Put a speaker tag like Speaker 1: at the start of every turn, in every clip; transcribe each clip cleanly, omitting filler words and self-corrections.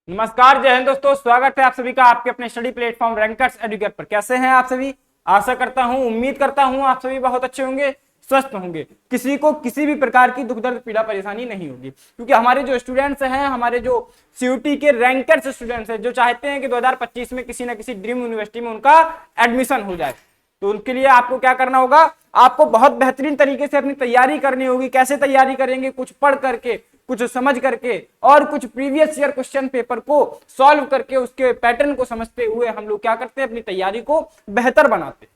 Speaker 1: नमस्कार, जय हिंद दोस्तों। स्वागत है आप सभी का आपके अपने स्टडी प्लेटफॉर्म रैंकर्स एडुकेट पर। कैसे हैं आप सभी? आशा करता हूं, उम्मीद करता हूं आप सभी बहुत अच्छे होंगे, स्वस्थ होंगे, किसी को किसी भी प्रकार की दुख दर्द पीड़ा परेशानी नहीं होगी। क्योंकि हमारे जो स्टूडेंट्स हैं, हमारे जो सीयूटी के रैंकर्स स्टूडेंट्स हैं, जो चाहते हैं कि 2025 में किसी न किसी ड्रीम यूनिवर्सिटी में उनका एडमिशन हो जाए, तो उनके लिए आपको क्या करना होगा? आपको बहुत बेहतरीन तरीके से अपनी तैयारी करनी होगी। कैसे तैयारी करेंगे? कुछ पढ़ करके, कुछ समझ करके और कुछ प्रीवियस ईयर क्वेश्चन पेपर को सॉल्व करके उसके पैटर्न को समझते हुए हम लोग क्या करते हैं? अपनी तैयारी को बेहतर बनाते हैं।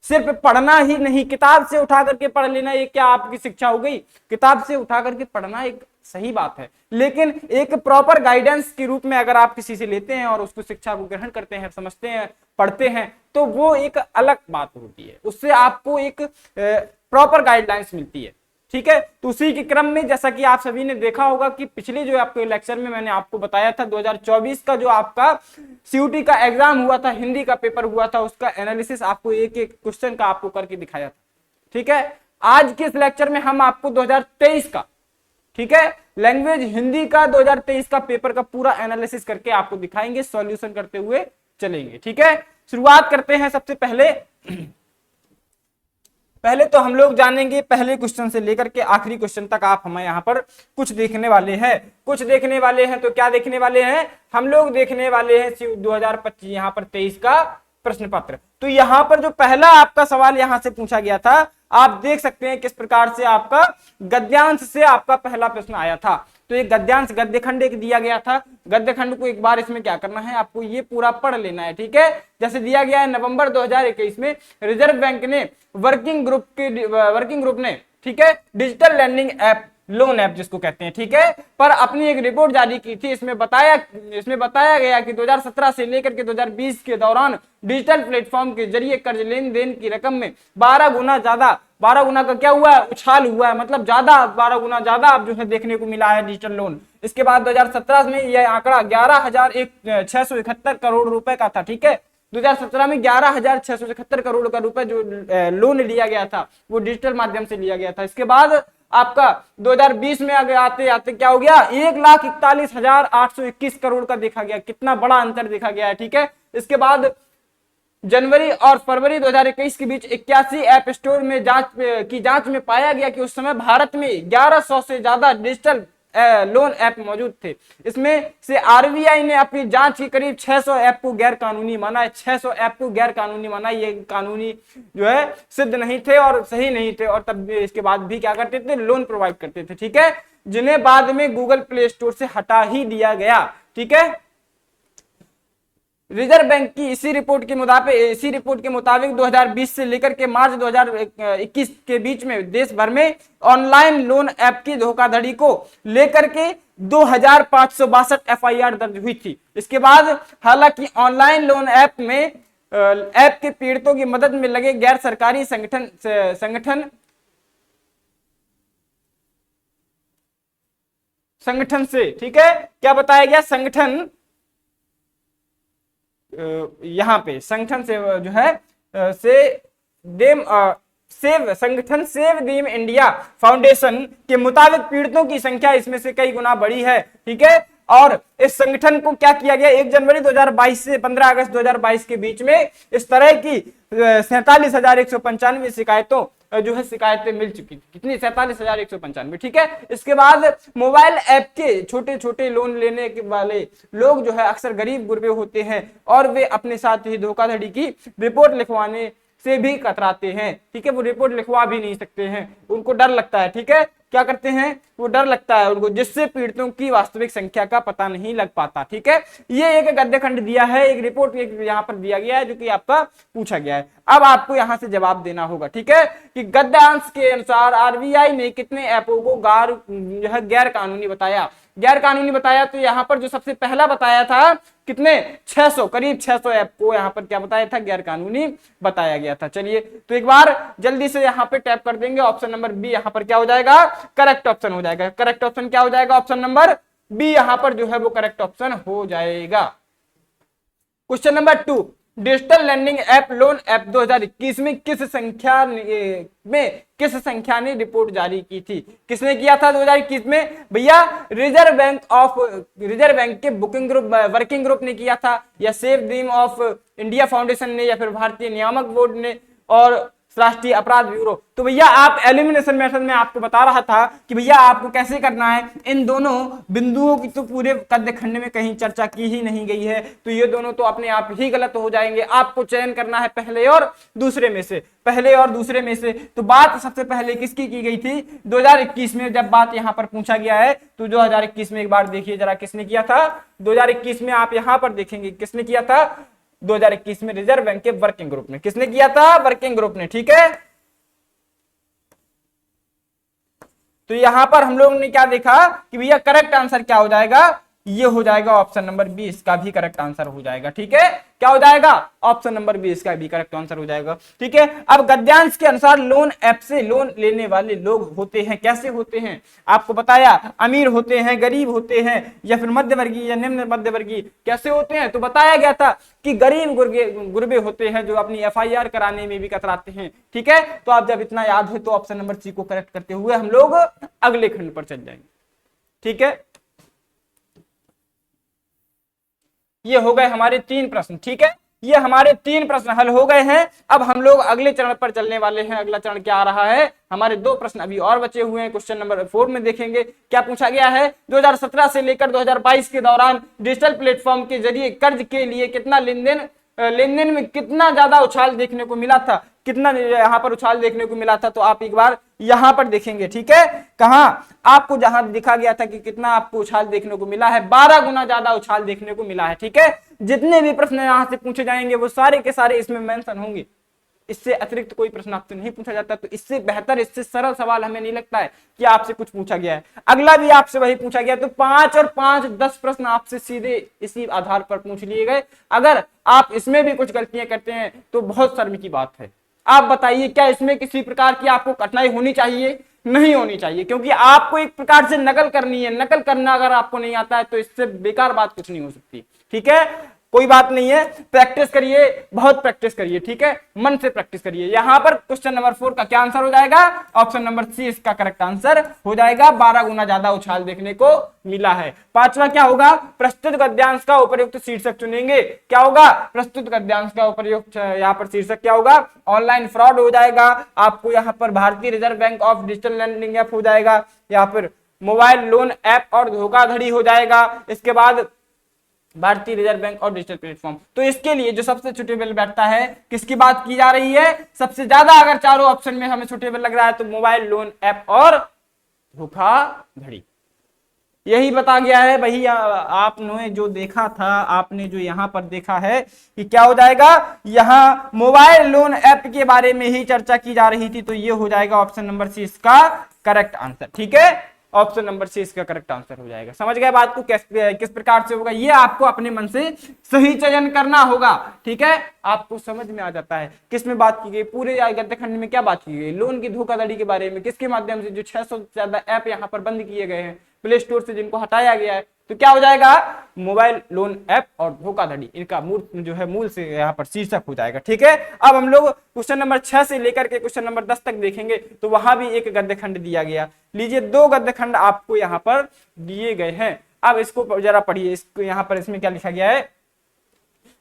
Speaker 1: सिर्फ पढ़ना ही नहीं, किताब से उठा करके पढ़ लेना, ये क्या आपकी शिक्षा हो गई? किताब से उठा करके पढ़ना एक सही बात है, लेकिन एक प्रॉपर गाइडेंस के रूप में अगर आप किसी से लेते हैं और उसको शिक्षा को ग्रहण करते हैं, समझते हैं, पढ़ते हैं, तो वो एक अलग बात होती है। उससे आपको एक प्रॉपर गाइडलाइंस मिलती है। ठीक है, तो उसी के क्रम में जैसा कि आप सभी ने देखा होगा कि पिछले जो आपके लेक्चर में मैंने आपको बताया था, 2024 का जो आपका सीयूटी का एग्जाम हुआ था, हिंदी का पेपर हुआ था, उसका एनालिसिस आपको एक एक क्वेश्चन का आपको करके दिखाया था। ठीक है, आज के इस लेक्चर में हम आपको 2023 का, ठीक है, लैंग्वेज हिंदी का 2023 का पेपर का पूरा एनालिसिस करके आपको दिखाएंगे, सॉल्यूशन करते हुए चलेंगे। ठीक है, शुरुआत करते हैं। सबसे पहले तो हम लोग जानेंगे पहले क्वेश्चन से लेकर के आखिरी क्वेश्चन तक आप हमें यहाँ पर कुछ देखने वाले हैं। तो क्या देखने वाले हैं? हम लोग देखने वाले हैं 2025 यहाँ पर 23 का प्रश्न पत्र। तो यहाँ पर जो पहला आपका सवाल यहाँ से पूछा गया था, आप देख सकते हैं किस प्रकार से आपका गद्यांश से आपका पहला प्रश्न आया था। तो एक गद्यांश गद्य खंड एक दिया गया था। गद्य खंड को एक बार इसमें क्या करना है? आपको ये पूरा पढ़ लेना है। ठीक है, जैसे दिया गया है, नवंबर 2021 में रिजर्व बैंक ने वर्किंग ग्रुप ने, ठीक है, digital lending app, loan app जिसको कहते हैं, ठीक है, पर अपनी एक रिपोर्ट जारी की थी। इसमें बताया गया कि 2017 से लेकर के 2020 के दौरान डिजिटल प्लेटफॉर्म के जरिए कर्ज लेन देन की रकम में 12 गुना का क्या हुआ है? उछाल हुआ है। मतलब 12 गुना ज्यादा अब जो है देखने को मिला है डिजिटल लोन। इसके बाद 2017 में यह आंकड़ा 11,671 करोड़ रुपए का था। ठीक है, 2017 में 11,671 करोड़ का रुपए जो लोन लिया गया था वो डिजिटल माध्यम से लिया गया था। इसके बाद आपका 2020 में आगे आते आते क्या हो गया? 1,41,821 करोड़ का देखा गया। कितना बड़ा अंतर देखा गया है। ठीक है, इसके बाद जनवरी और फरवरी 2021 के बीच 81 ऐप स्टोर में जांच में पाया गया कि उस समय भारत में 1100 से ज्यादा डिजिटल लोन ऐप मौजूद थे। इसमें से आरबीआई ने अपनी जांच की करीब 600 ऐप को गैर कानूनी माना है। 600 ऐप को गैर कानूनी माना। ये कानूनी जो है सिद्ध नहीं थे और सही नहीं थे, और तब इसके बाद भी क्या करते थे? लोन प्रोवाइड करते थे। ठीक है, जिन्हें बाद में गूगल प्ले स्टोर से हटा ही दिया गया। ठीक है, रिजर्व बैंक की इसी रिपोर्ट के मुताबिक 2020 से लेकर के मार्च 2021 के बीच में देश भर में ऑनलाइन लोन ऐप की धोखाधड़ी को लेकर के 2,562 एफआईआर दर्ज हुई थी। इसके बाद हालांकि ऑनलाइन लोन ऐप के पीड़ितों की मदद में लगे गैर सरकारी संगठन से, ठीक है, क्या बताया गया? यहाँ पे संगठन से जो है संगठन सेव देम इंडिया फाउंडेशन के मुताबिक पीड़ितों की संख्या इसमें से कई गुना बढ़ी है। ठीक है, और इस संगठन को क्या किया गया? 1 जनवरी 2022 से 15 अगस्त 2022 के बीच में इस तरह की 47,195 शिकायतें मिल चुकी थी। कितनी? 47,195। ठीक है, इसके बाद मोबाइल ऐप के छोटे छोटे लोन लेने के वाले लोग जो है अक्सर गरीब गुरबे होते हैं और वे अपने साथ ही धोखाधड़ी की रिपोर्ट लिखवाने से भी कतराते हैं। ठीक है, वो रिपोर्ट लिखवा भी नहीं सकते हैं, उनको डर लगता है। ठीक है, क्या करते हैं? वो डर लगता है उनको, जिससे पीड़ितों की वास्तविक संख्या का पता नहीं लग पाता। ठीक है, ये एक गद्य खंड दिया है, एक रिपोर्ट यहाँ पर दिया गया है जो कि आपका पूछा गया है। अब आपको यहाँ से जवाब देना होगा। ठीक है, कि गद्यांश के अनुसार आरबीआई ने कितने ऐपों को गैर कानूनी बताया? गैर कानूनी बताया तो यहाँ पर जो सबसे पहला बताया था, कितने? 600, करीब 600 ऐप को यहाँ पर क्या बताया था? गैर कानूनी बताया गया था। चलिए, तो एक बार जल्दी से यहाँ पे टैप कर देंगे। ऑप्शन नंबर बी यहाँ पर क्या हो जाएगा? करेक्ट ऑप्शन हो जाएगा। करेक्ट ऑप्शन क्या हो जाएगा? ऑप्शन नंबर बी यहाँ पर जो है वो करेक्ट ऑप्शन हो जाएगा। Question number 2, digital lending app loan app 2021 में किस संख्या ने रिपोर्ट जारी की थी? किसने किया था 2021 में भैया? रिजर्व बैंक के बुकिंग ग्रुप वर्किंग ग्रुप ने किया था, या save dream of India foundation ने, या फिर भारतीय नियामक बोर्ड ने, और राष्ट्रीय अपराध ब्यूरो। तो भैया आप एलिमिनेशन मेथड में आपको बता रहा था कि भैया आपको कैसे करना है। इन दोनों बिंदुओं की तो पूरे गद्य खंड में कहीं चर्चा की ही नहीं गई है, तो ये दोनों तो अपने आप ही गलत हो जाएंगे। आपको चयन करना है पहले और दूसरे में से, पहले और दूसरे में से। तो बात सबसे पहले किसकी की गई थी? 2021 में जब बात यहां पर पूछा गया है, तो 2021 में एक बार देखिए जरा किसने किया था। 2021 में आप यहां पर देखेंगे किसने किया था। 2021 में रिजर्व बैंक के वर्किंग ग्रुप ने। किसने किया था? वर्किंग ग्रुप ने। ठीक है, तो यहां पर हम लोगों ने क्या देखा कि भैया करेक्ट आंसर क्या हो जाएगा? ये हो जाएगा ऑप्शन नंबर 20 का भी करेक्ट आंसर हो जाएगा। ठीक है, क्या हो जाएगा? ऑप्शन नंबर 20 का भी करेक्ट आंसर हो जाएगा। ठीक है, अब गद्यांश के अनुसार लोन ऐप से लोन लेने वाले लोग होते हैं, कैसे होते हैं? आपको बताया, अमीर होते हैं, गरीब होते हैं, या फिर मध्यवर्गीय या निम्न मध्यवर्गीय, कैसे होते हैं? तो बताया गया था कि गरीब गुरबे होते हैं जो अपनी FIR कराने में भी कतराते हैं। ठीक है, तो आप जब इतना याद है तो ऑप्शन नंबर सी को करेक्ट करते हुए हम लोग अगले खंड पर चल जाएंगे। ठीक है, ये हो गए हमारे 3 प्रश्न। ठीक है, ये हमारे 3 प्रश्न हल हो गए हैं। अब हम लोग अगले चरण पर चलने वाले हैं। अगला चरण क्या आ रहा है? हमारे 2 प्रश्न अभी और बचे हुए हैं। क्वेश्चन नंबर 4 में देखेंगे क्या पूछा गया है। 2017 से लेकर 2022 के दौरान डिजिटल प्लेटफॉर्म के जरिए कर्ज के लिए कितना लेनदेन में कितना ज्यादा उछाल देखने को मिला था? कितना यहाँ पर उछाल देखने को मिला था? तो आप एक बार यहां पर देखेंगे। ठीक है, कहां आपको जहां दिखा गया था कि कितना आपको उछाल देखने को मिला है, 12 गुना ज्यादा उछाल देखने को मिला है। ठीक है, जितने भी प्रश्न यहां से पूछे जाएंगे वो सारे के सारे इसमें मेंशन होंगे। इससे अतिरिक्त कोई प्रश्न आपसे नहीं पूछा जाता। तो इससे बेहतर, इससे सरल सवाल हमें नहीं लगता है कि आपसे कुछ पूछा गया है। अगला भी आपसे वही पूछा गया, तो 5 और 5 10 प्रश्न आपसे सीधे इसी आधार पर पूछ लिए गए। अगर आप इसमें भी कुछ गलतियां करते हैं तो बहुत शर्म की बात है। आप बताइए, क्या इसमें किसी प्रकार की आपको कठिनाई होनी चाहिए? नहीं होनी चाहिए, क्योंकि आपको एक प्रकार से नकल करनी है। नकल करना अगर आपको नहीं आता है तो इससे बेकार बात कुछ नहीं हो सकती। ठीक है, कोई बात नहीं है, प्रैक्टिस करिए, बहुत प्रैक्टिस करिए। ठीक है, मन से प्रैक्टिस करिए। यहां पर क्वेश्चन नंबर 4 का क्या आंसर हो जाएगा? ऑप्शन नंबर सी इसका करेक्ट आंसर हो जाएगा। 12 गुना ज्यादा उछाल देखने को मिला है। 5वां क्या होगा? प्रस्तुत गद्यांश का उपयुक्त शीर्षक चुनेंगे। क्या होगा? प्रस्तुत गद्यांश का उपयुक्त यहाँ पर शीर्षक क्या होगा? ऑनलाइन फ्रॉड हो जाएगा। आपको यहाँ पर भारतीय reserve bank of digital lending app हो जाएगा, या फिर मोबाइल लोन ऐप और धोखाधड़ी हो जाएगा। इसके बाद भारतीय रिजर्व बैंक और डिजिटल प्लेटफॉर्म। तो इसके लिए जो सबसे सुटेबल बैठता है, किसकी बात की जा रही है? सबसे ज्यादा अगर चारों ऑप्शन में हमें सुटेबल लग रहा है तो मोबाइल लोन ऐप और धोखाधड़ी। यही बता गया है। वही आपने जो देखा था, आपने जो यहां पर देखा है कि क्या हो जाएगा, यहां मोबाइल लोन ऐप के बारे में ही चर्चा की जा रही थी। तो ये हो जाएगा ऑप्शन नंबर सी इसका करेक्ट आंसर। ठीक है, ऑप्शन नंबर सी इसका करेक्ट आंसर हो जाएगा। समझ गए बात को? किस प्रकार से होगा ये आपको अपने मन से सही चयन करना होगा। ठीक है, आपको समझ में आ जाता है किस में बात की गई। पूरे गद्य खंड में क्या बात की गई? लोन की धोखाधड़ी के बारे में, किसके माध्यम से जो 600 से ज्यादा ऐप यहाँ पर बंद किए गए हैं प्ले स्टोर से, जिनको हटाया गया है। तो क्या हो जाएगा? मोबाइल लोन ऐप और धोखाधड़ी, इनका मूल से यहाँ पर शीर्षक हो जाएगा। ठीक है, अब हम लोग क्वेश्चन नंबर 6 से लेकर के क्वेश्चन नंबर 10 तक देखेंगे। तो वहां भी एक गद्य खंड दिया गया। लीजिए, 2 गद्य खंड आपको यहाँ पर दिए गए हैं। अब इसको जरा पढ़िए। इसको यहाँ पर इसमें क्या लिखा गया है?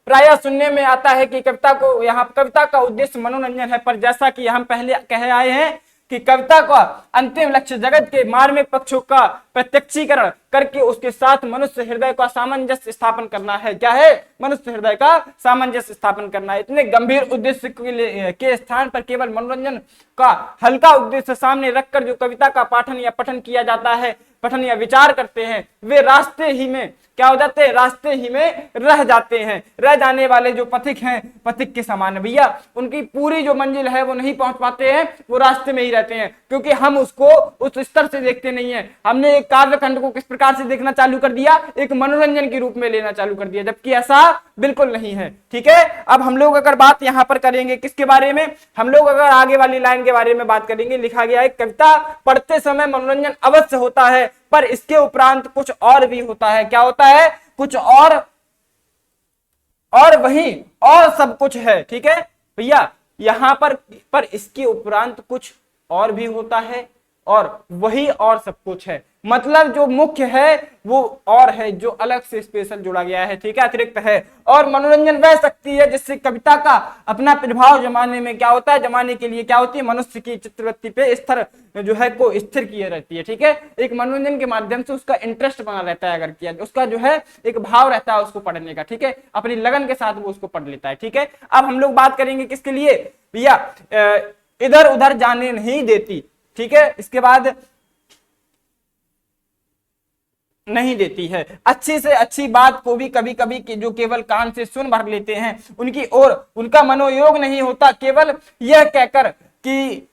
Speaker 1: प्रायः सुनने में आता है कि कविता का उद्देश्य मनोरंजन है, पर जैसा कि हम पहले कह आए हैं कि कविता का अंतिम लक्ष्य जगत के मार्मिक पक्षों का प्रत्यक्षीकरण करके उसके साथ मनुष्य हृदय का सामंजस्य स्थापन करना है। क्या है? मनुष्य हृदय का सामंजस्य स्थापन करना है। इतने गंभीर उद्देश्य के स्थान पर केवल मनोरंजन का हल्का उद्देश्य सामने रखकर जो कविता का पाठन या पठन किया जाता है, पठन या विचार करते हैं, वे रास्ते ही में क्या हो जाते हैं? रास्ते ही में रह जाते हैं। रह जाने वाले जो पथिक हैं, पथिक के समान है भैया। उनकी पूरी जो मंजिल है वो नहीं पहुंच पाते हैं, वो रास्ते में ही रहते हैं, क्योंकि हम उसको उस स्तर से देखते नहीं है। हमने एक कार्यखंड को किस प्रकार से देखना चालू कर दिया? एक मनोरंजन के रूप में लेना चालू कर दिया, जबकि ऐसा बिल्कुल नहीं है। ठीक है, अब हम लोग अगर बात यहां पर करेंगे किसके बारे में, हम लोग अगर आगे वाली लाइन के बारे में बात करेंगे। लिखा गया है, कविता पढ़ते समय मनोरंजन अवश्य होता है, पर इसके उपरांत कुछ और भी होता है। क्या होता है? कुछ और और वही और सब कुछ है। ठीक है भैया, यहां पर इसके उपरांत कुछ और भी होता है और वही और सब कुछ है। मतलब जो मुख्य है वो और है, जो अलग से स्पेशल जोड़ा गया है, ठीक है, अतिरिक्त है। और मनोरंजन वह शक्ति है जिससे कविता का अपना प्रभाव जमाने में क्या होता है, जमाने के लिए क्या होती है, मनुष्य की चित्रवृत्ति पे स्थिर जो है को स्थिर किए रहती है। ठीक है, एक मनोरंजन के माध्यम से उसका इंटरेस्ट बना रहता है, अगर किया उसका जो है एक भाव रहता है उसको पढ़ने का। ठीक है, अपनी लगन के साथ वो उसको पढ़ लेता है। ठीक है, अब हम लोग बात करेंगे किसके लिए भैया, इधर उधर जाने नहीं देती। ठीक है, इसके बाद नहीं देती है, अच्छी से अच्छी बात को भी कभी कभी जो केवल कान से सुन भर लेते हैं उनकी ओर उनका मनोयोग नहीं होता, केवल यह कहकर कि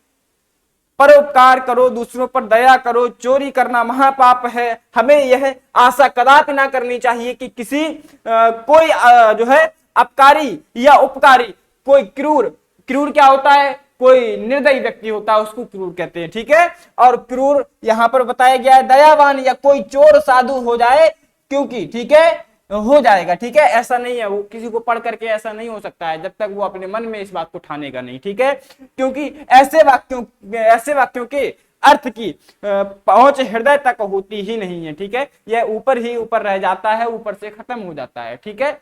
Speaker 1: परोपकार करो, दूसरों पर दया करो, चोरी करना महापाप है। हमें यह आशा कदापि ना करनी चाहिए कि किसी कोई जो है अपकारी या उपकारी, कोई क्रूर, क्रूर क्या होता है, कोई निर्दयी व्यक्ति होता है उसको क्रूर कहते हैं। ठीक है, और क्रूर यहां पर बताया गया है दयावान या कोई चोर साधु हो जाए, क्योंकि ठीक है हो जाएगा। ठीक है, ऐसा नहीं है, वो किसी को पढ़ करके ऐसा नहीं हो सकता है जब तक वो अपने मन में इस बात को ठानेगा नहीं। ठीक है, क्योंकि ऐसे वाक्यों के अर्थ की पहुंच हृदय तक होती ही नहीं है। ठीक है, यह ऊपर ही ऊपर रह जाता है, ऊपर से खत्म हो जाता है। ठीक है,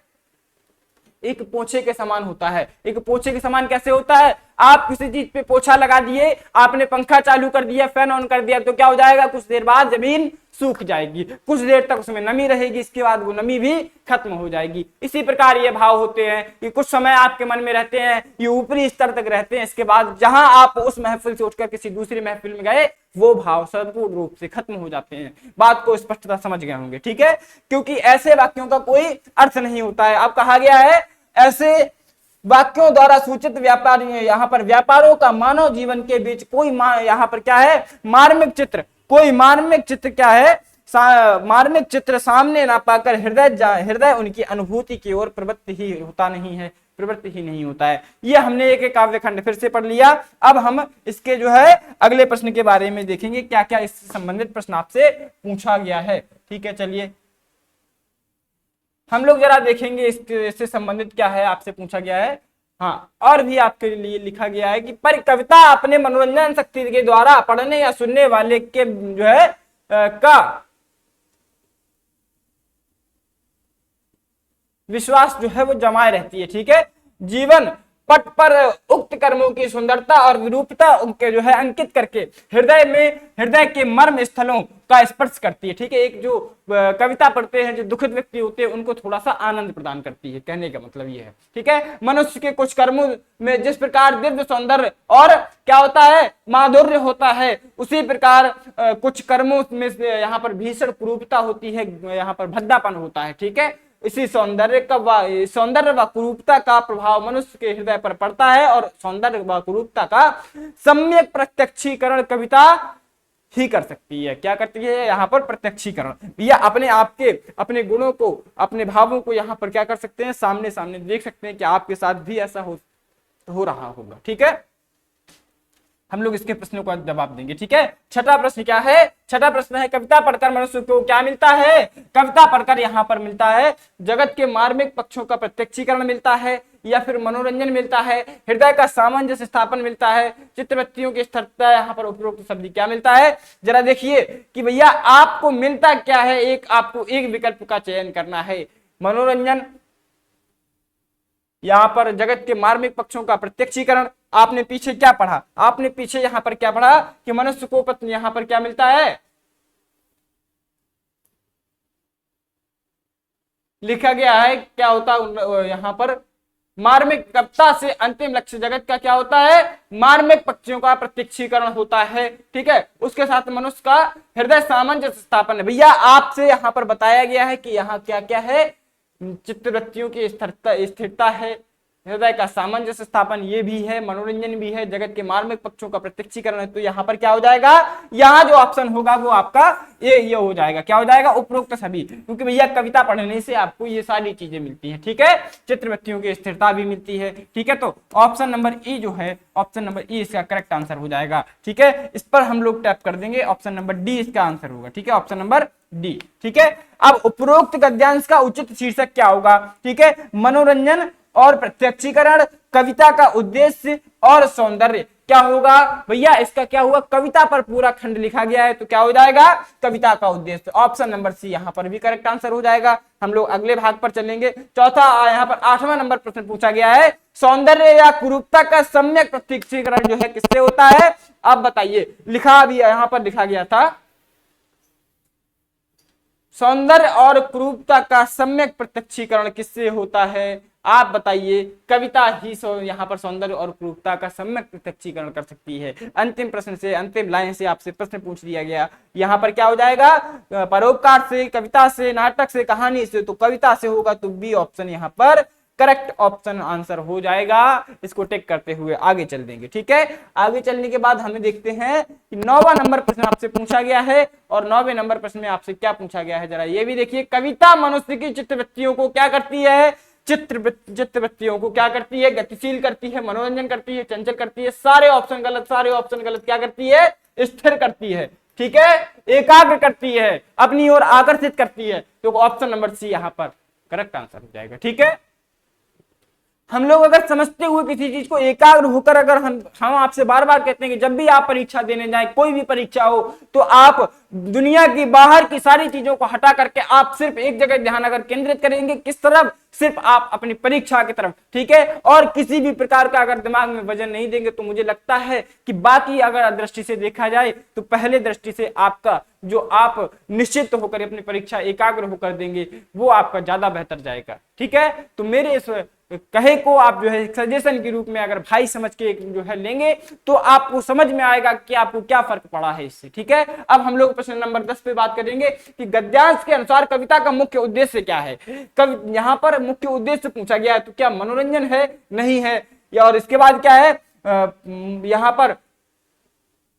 Speaker 1: एक पोछे के समान होता है। एक पोछे के समान कैसे होता है, आप किसी चीज पे पोछा लगा दिए, आपने पंखा चालू कर दिया, फैन ऑन कर दिया, तो क्या हो जाएगा, कुछ देर बाद जमीन सूख जाएगी, कुछ देर तक उसमें नमी रहेगी, इसके बाद वो नमी भी खत्म हो जाएगी। इसी प्रकार ये भाव होते हैं कि कुछ समय आपके मन में रहते हैं, ये ऊपरी स्तर तक रहते हैं, इसके बाद जहां आप उस महफिल से उठकर किसी दूसरी महफिल में गए वो भाव संपूर्ण रूप से खत्म हो जाते हैं। बात को स्पष्टता समझ गए होंगे। ठीक है, क्योंकि ऐसे वाक्यों का कोई अर्थ नहीं होता है। अब कहा गया है ऐसे वाक्यों द्वारा सूचित व्यापार, यहाँ पर व्यापारों का मानव जीवन के बीच कोई यहाँ पर क्या है, मार्मिक चित्र, कोई मार्मिक चित्र क्या है, मार्मिक चित्र सामने ना पाकर हृदय उनकी अनुभूति की ओर प्रवृत्ति ही नहीं होता है। ये हमने एक काव्य खंड फिर से पढ़ लिया। अब हम इसके जो है अगले प्रश्न के बारे में देखेंगे, क्या क्या इससे संबंधित प्रश्न आपसे पूछा गया है। ठीक है, चलिए हम लोग जरा देखेंगे इससे संबंधित क्या है आपसे पूछा गया है। हाँ, और भी आपके लिए लिखा गया है कि पर कविता अपने मनोरंजन शक्ति के द्वारा पढ़ने या सुनने वाले के जो है का विश्वास जो है वो जमाए रहती है। ठीक है, जीवन पट पर उक्त कर्मों की सुंदरता और विरूपता उनके जो है अंकित करके हृदय के मर्म स्थलों का स्पर्श करती है। ठीक है, एक जो कविता पढ़ते हैं जो दुखित व्यक्ति होते हैं उनको थोड़ा सा आनंद प्रदान करती है, कहने का मतलब ये है। ठीक है, मनुष्य के कुछ कर्मों में जिस प्रकार दिव्य सौंदर्य और क्या होता है, माधुर्य होता है, उसी प्रकार कुछ कर्मों में यहाँ पर भीषण कुरूपता होती है, यहाँ पर भद्दापन होता है। ठीक है, इसी सौंदर्य व कुरूपता का प्रभाव मनुष्य के हृदय पर पड़ता है और सौंदर्य व कुरूपता का सम्यक प्रत्यक्षीकरण कविता ही कर सकती है। क्या करती है यहाँ पर, प्रत्यक्षीकरण। या अपने आप के अपने गुणों को, अपने भावों को यहाँ पर क्या कर सकते हैं, सामने सामने देख सकते हैं कि आपके साथ भी ऐसा हो रहा होगा। ठीक है, हम लोग इसके प्रश्नों का जवाब देंगे। ठीक है, छठा प्रश्न क्या है, छठा प्रश्न है कविता पढ़कर मनुष्य को क्या मिलता है। कविता पढ़कर यहाँ पर मिलता है जगत के मार्मिक पक्षों का प्रत्यक्षीकरण मिलता है, या फिर मनोरंजन मिलता है, हृदय का सामंजस्य स्थापन मिलता है, चित्तवृत्तियों की स्थिरता। यहाँ पर उपरोक्त शब्द क्या मिलता है, जरा देखिए कि भैया आपको मिलता क्या है, आपको एक विकल्प का चयन करना है, मनोरंजन, यहाँ पर जगत के मार्मिक पक्षों का प्रत्यक्षीकरण। आपने पीछे क्या पढ़ा, आपने पीछे यहाँ पर क्या पढ़ा कि मनुष्य को यहाँ पर क्या मिलता है, लिखा गया है क्या होता यहाँ पर, मार्मिक कविता से अंतिम लक्ष्य जगत का क्या होता है, मार्मिक पक्षियों का प्रत्यक्षीकरण होता है। ठीक है, उसके साथ मनुष्य का हृदय सामंजस्य स्थापन है। भैया आपसे यहाँ पर बताया गया है कि यहाँ क्या क्या है, चित्तवृत्तियों की स्थिरता है, हृदय का सामंजस्य स्थापन ये भी है, मनोरंजन भी है, जगत के मार्मिक पक्षों का प्रत्यक्षीकरण है। तो यहाँ पर क्या हो जाएगा, यहाँ जो ऑप्शन होगा वो आपका ये हो जाएगा, क्या हो जाएगा, उपरोक्त सभी। क्योंकि भैया कविता पढ़ने से आपको ये सारी चीजें मिलती है, ठीक है, चित्रवृत्तियों की स्थिरता भी मिलती है, ठीक है। तो ऑप्शन नंबर ई जो है, ऑप्शन नंबर ई इसका करेक्ट आंसर हो जाएगा, ठीक है। इस पर हम लोग टैप कर देंगे, ऑप्शन नंबर डी इसका आंसर होगा, ठीक है, ऑप्शन नंबर डी, ठीक है। अब उपरोक्त गद्यांश का उचित शीर्षक क्या होगा, ठीक है, मनोरंजन और प्रत्यक्षीकरण, कविता का उद्देश्य और सौंदर्य। क्या होगा भैया, इसका क्या हुआ, कविता पर पूरा खंड लिखा गया है, तो क्या हो जाएगा, कविता का उद्देश्य। ऑप्शन नंबर सी यहाँ पर भी करेक्ट आंसर हो जाएगा। हम लोग अगले भाग पर चलेंगे। चौथा यहाँ पर 8वां नंबर प्रश्न पूछा गया है, सौंदर्य या कुरूपता का सम्यक प्रत्यक्षीकरण जो है किससे होता है, आप बताइए। लिखा भी यहाँ पर लिखा गया था, सौंदर्य और कुरूपता का सम्यक प्रत्यक्षीकरण किससे होता है, आप बताइए। कविता ही यहाँ पर सौंदर्य और कुरूपता का सम्यक प्रत्यक्षीकरण कर सकती है। अंतिम प्रश्न से, अंतिम लाइन से आपसे प्रश्न पूछ लिया गया, यहाँ पर क्या हो जाएगा, परोपकार से, कविता से, नाटक से, कहानी से, तो कविता से होगा, तो बी ऑप्शन यहाँ पर करेक्ट ऑप्शन आंसर हो जाएगा। इसको टिक करते हुए आगे चल देंगे, ठीक है। आगे चलने के बाद हमें देखते हैं कि 9वां नंबर प्रश्न आपसे पूछा गया है, और 9वें नंबर प्रश्न में आपसे क्या पूछा गया है, जरा ये भी देखिए। कविता मनुष्य की चित्तवृत्तियों को क्या करती है, चित्तवृत्तियों को क्या करती है, गतिशील करती है, मनोरंजन करती है, चंचल करती है। सारे ऑप्शन गलत, सारे ऑप्शन गलत। क्या करती है, स्थिर करती है, ठीक है, एकाग्र करती है, अपनी ओर आकर्षित करती है। तो ऑप्शन नंबर सी यहाँ पर करेक्ट आंसर हो जाएगा, ठीक है। हम लोग अगर समझते हुए किसी चीज को एकाग्र होकर, अगर हम आपसे बार बार कहते हैं कि जब भी आप परीक्षा देने जाएं, कोई भी परीक्षा हो, तो आप दुनिया की बाहर की सारी चीजों को हटा करके आप सिर्फ एक जगह ध्यान अगर केंद्रित करेंगे, किस तरफ, सिर्फ आप अपनी परीक्षा की तरफ, ठीक है। और किसी भी प्रकार का अगर दिमाग में वजन नहीं देंगे, तो मुझे लगता है कि बाकी अगर दृष्टि से देखा जाए, तो पहले दृष्टि से आपका जो आप निश्चित होकर अपनी परीक्षा एकाग्र होकर देंगे, वो आपका ज्यादा बेहतर जाएगा, ठीक है। तो मेरे इस कहे को आप जो है सजेशन के रूप में अगर भाई समझ के जो है लेंगे, तो आपको समझ में आएगा कि आपको क्या फर्क पड़ा है इससे, ठीक है। अब हम लोग प्रश्न नंबर 10 पे बात करेंगे कि गद्यांश के अनुसार कविता का मुख्य उद्देश्य क्या है। यहाँ पर मुख्य उद्देश्य पूछा गया है, तो क्या मनोरंजन है, नहीं है, या और इसके बाद क्या है, यहाँ पर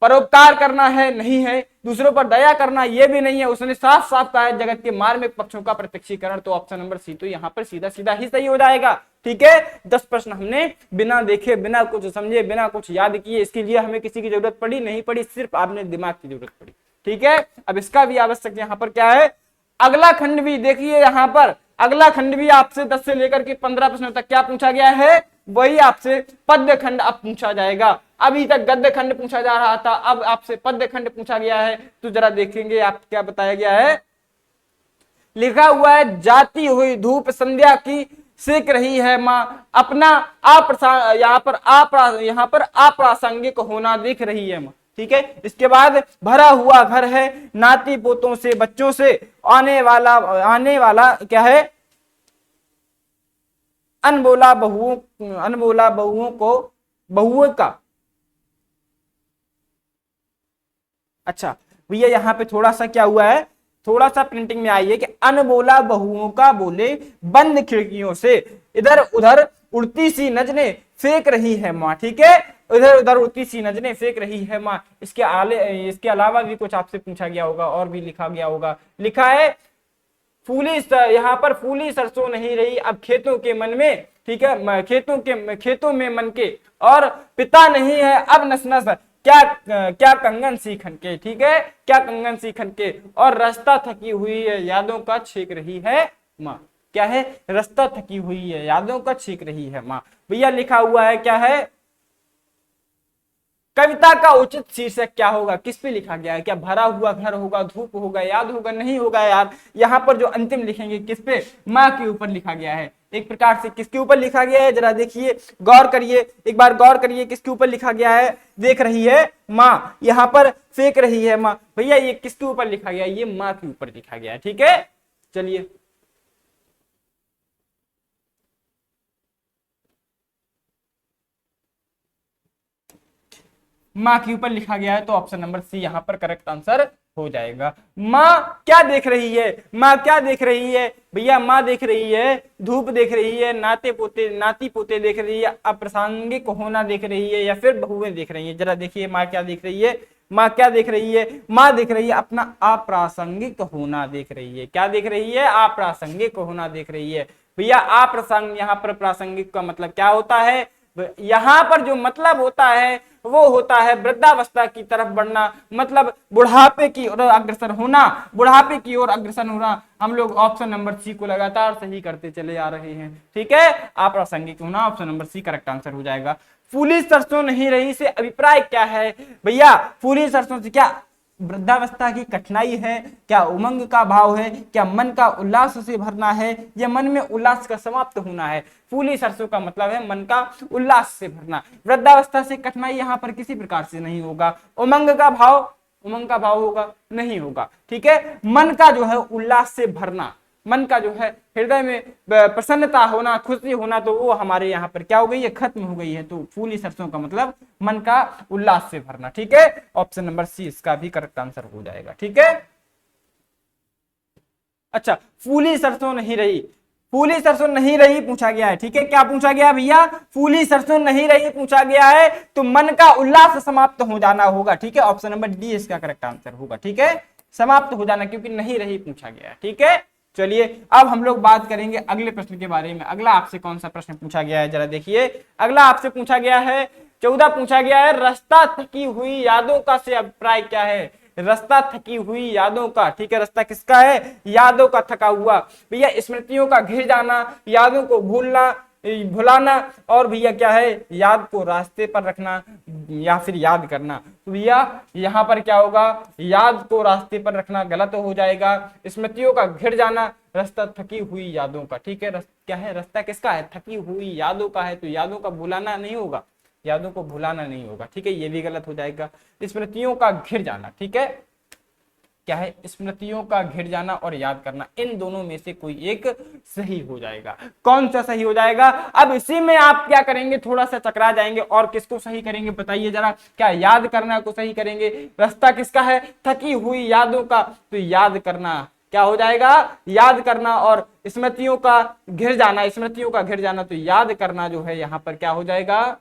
Speaker 1: परोपकार करना है, नहीं है, दूसरों पर दया करना ये भी नहीं है। उसने साफ साफ कहा है जगत के मार्मिक पक्षों का प्रत्यक्षीकरण, तो ऑप्शन नंबर सी तो यहाँ पर सीधा सीधा ही सही हो जाएगा, ठीक है। 10 प्रश्न हमने बिना देखे, बिना कुछ समझे, बिना कुछ याद किए, इसके लिए हमें किसी की जरूरत पड़ी नहीं पड़ी, सिर्फ आपने दिमाग की जरूरत पड़ी, ठीक है। अब इसका भी आवश्यक यहाँ पर क्या है, अगला खंड भी देखिए। यहाँ पर अगला खंड भी आपसे 10 से लेकर के 15 प्रश्नों तक क्या पूछा गया है, वही आपसे पद्य खंड अब पूछा जाएगा। अभी तक गद्य खंड पूछा जा रहा था, अब आपसे पद्य खंड पूछा गया है। तो जरा देखेंगे आप क्या बताया गया है। लिखा हुआ है, जाती हुई धूप संध्या की सेक रही है माँ, अपना यहाँ पर अप्रासंगिक होना देख रही है माँ, ठीक है। इसके बाद भरा हुआ घर है नाती पोतों से, बच्चों से, आने वाला क्या है, अनबोला बहुओं को, बहुओं का। अच्छा भैया यहाँ पे थोड़ा सा क्या हुआ है, थोड़ा सा प्रिंटिंग में आई है कि अनबोला बहुओं का बोले बंद खिड़कियों से, इधर उधर उड़ती सी नजरें फेंक रही है माँ, ठीक है, इधर उधर उड़ती सी नजरें फेंक रही है माँ। इसके अलावा भी कुछ आपसे पूछा गया होगा और भी लिखा गया होगा। लिखा है यहाँ पर फूली सरसों नहीं रही अब खेतों के मन में, ठीक है, खेतों में मन के, और पिता नहीं है अब नस नस, क्या कंगन सीखन के, ठीक है, क्या कंगन सीखन के, और रास्ता थकी हुई है यादों का छेक रही है माँ। क्या है, रास्ता थकी हुई है यादों का छेक रही है माँ। भैया लिखा हुआ है क्या है, कविता का उचित शीर्षक क्या होगा, किस पे लिखा गया है, क्या भरा हुआ घर होगा, धूप होगा, याद होगा, नहीं होगा यार। यहाँ पर जो अंतिम लिखेंगे किस पे, माँ के ऊपर लिखा गया है। एक प्रकार से किसके ऊपर लिखा गया है, जरा देखिए, गौर करिए, एक बार गौर करिए, किसके ऊपर लिखा गया है, देख रही है माँ, यहाँ पर फेंक रही है माँ। भैया ये किसके ऊपर लिखा गया है, ये माँ के ऊपर लिखा गया है, ठीक है। चलिए माँ के ऊपर लिखा गया है, तो ऑप्शन नंबर सी यहाँ पर करेक्ट आंसर हो जाएगा। माँ क्या देख रही है, माँ क्या देख रही है भैया, माँ देख रही है धूप देख रही है, नाते पोते नाती पोते देख रही है, अप्रासंगिक होना देख रही है, या फिर बहुएं देख रही है। जरा देखिए माँ क्या देख रही है, माँ क्या देख रही है, माँ देख रही है अपना अप्रासंगिक होना देख रही है। क्या देख रही है, अप्रासंगिक होना देख रही है। भैया अप्रासंगिक, यहाँ पर प्रासंगिक का मतलब क्या होता है, यहाँ पर जो मतलब होता है वो होता है वृद्धावस्था की तरफ बढ़ना, मतलब बुढ़ापे की ओर अग्रसर होना, बुढ़ापे की ओर अग्रसर होना। हम लोग ऑप्शन नंबर सी को लगातार सही करते चले आ रहे हैं। ठीक है, अप्रासंगिक होना, option number C correct answer हो जाएगा। फूली सरसों नहीं रही से अभिप्राय क्या है भैया, फूली सरसों से क्या वृद्धावस्था की कठिनाई है, क्या उमंग का भाव है, क्या मन का उल्लास से भरना है, या मन में उल्लास का समाप्त होना है। फूली सरसों का मतलब है मन का उल्लास से भरना। वृद्धावस्था से कठिनाई यहाँ पर किसी प्रकार से नहीं होगा। उमंग का भाव, उमंग का भाव होगा, नहीं होगा। ठीक है, मन का जो है उल्लास से भरना, मन का जो है हृदय में प्रसन्नता होना, खुशी होना, तो वो हमारे यहाँ पर क्या हो गई है, खत्म हो गई है। तो फूली सरसों का मतलब मन का उल्लास से भरना। ठीक है, ऑप्शन नंबर सी इसका भी करेक्ट आंसर हो जाएगा। ठीक है, अच्छा फूली सरसों नहीं रही, फूली सरसों नहीं रही पूछा गया है। ठीक है, क्या पूछा गया भैया, फूली सरसों नहीं रही पूछा गया है, तो मन का उल्लास समाप्त हो जाना होगा। ठीक है, ऑप्शन नंबर डी इसका करेक्ट आंसर होगा। ठीक है, समाप्त हो जाना, क्योंकि नहीं रही पूछा गया है। ठीक है, चलिए अब हम लोग बात करेंगे अगले प्रश्न के बारे में। अगला आपसे कौन सा प्रश्न पूछा गया है, जरा देखिए। अगला आपसे पूछा गया है 14 पूछा गया है, रास्ता थकी हुई यादों का से अभिप्राय क्या है। रास्ता थकी हुई यादों का, ठीक है, रास्ता किसका है, यादों का थका हुआ। भैया स्मृतियों का घिर जाना, यादों को भूलना भुलाना, और भैया क्या है, याद को रास्ते पर रखना या फिर याद करना। तो भैया यहाँ पर क्या होगा, याद को रास्ते पर रखना गलत हो जाएगा। स्मृतियों का घिर जाना, रास्ता थकी हुई यादों का। ठीक है, क्या है, रास्ता किसका है, थकी हुई यादों का है, तो यादों का भुलाना नहीं होगा, यादों को भुलाना नहीं होगा। ठीक है, ये भी गलत हो जाएगा। स्मृतियों का घिर जाना, ठीक है, क्या है, स्मृतियों का घिर जाना और याद करना, इन दोनों में से कोई एक सही हो जाएगा। कौन सा सही हो जाएगा, अब इसी में आप क्या करेंगे, थोड़ा सा चकरा जाएंगे और किसको सही करेंगे बताइए जरा, क्या याद करना को सही करेंगे। रास्ता किसका है, थकी हुई यादों का, तो याद करना क्या हो जाएगा, याद करना, और स्मृतियों का घिर जाना, स्मृतियों का घिर जाना, तो याद करना जो है यहाँ पर क्या हो जाएगा,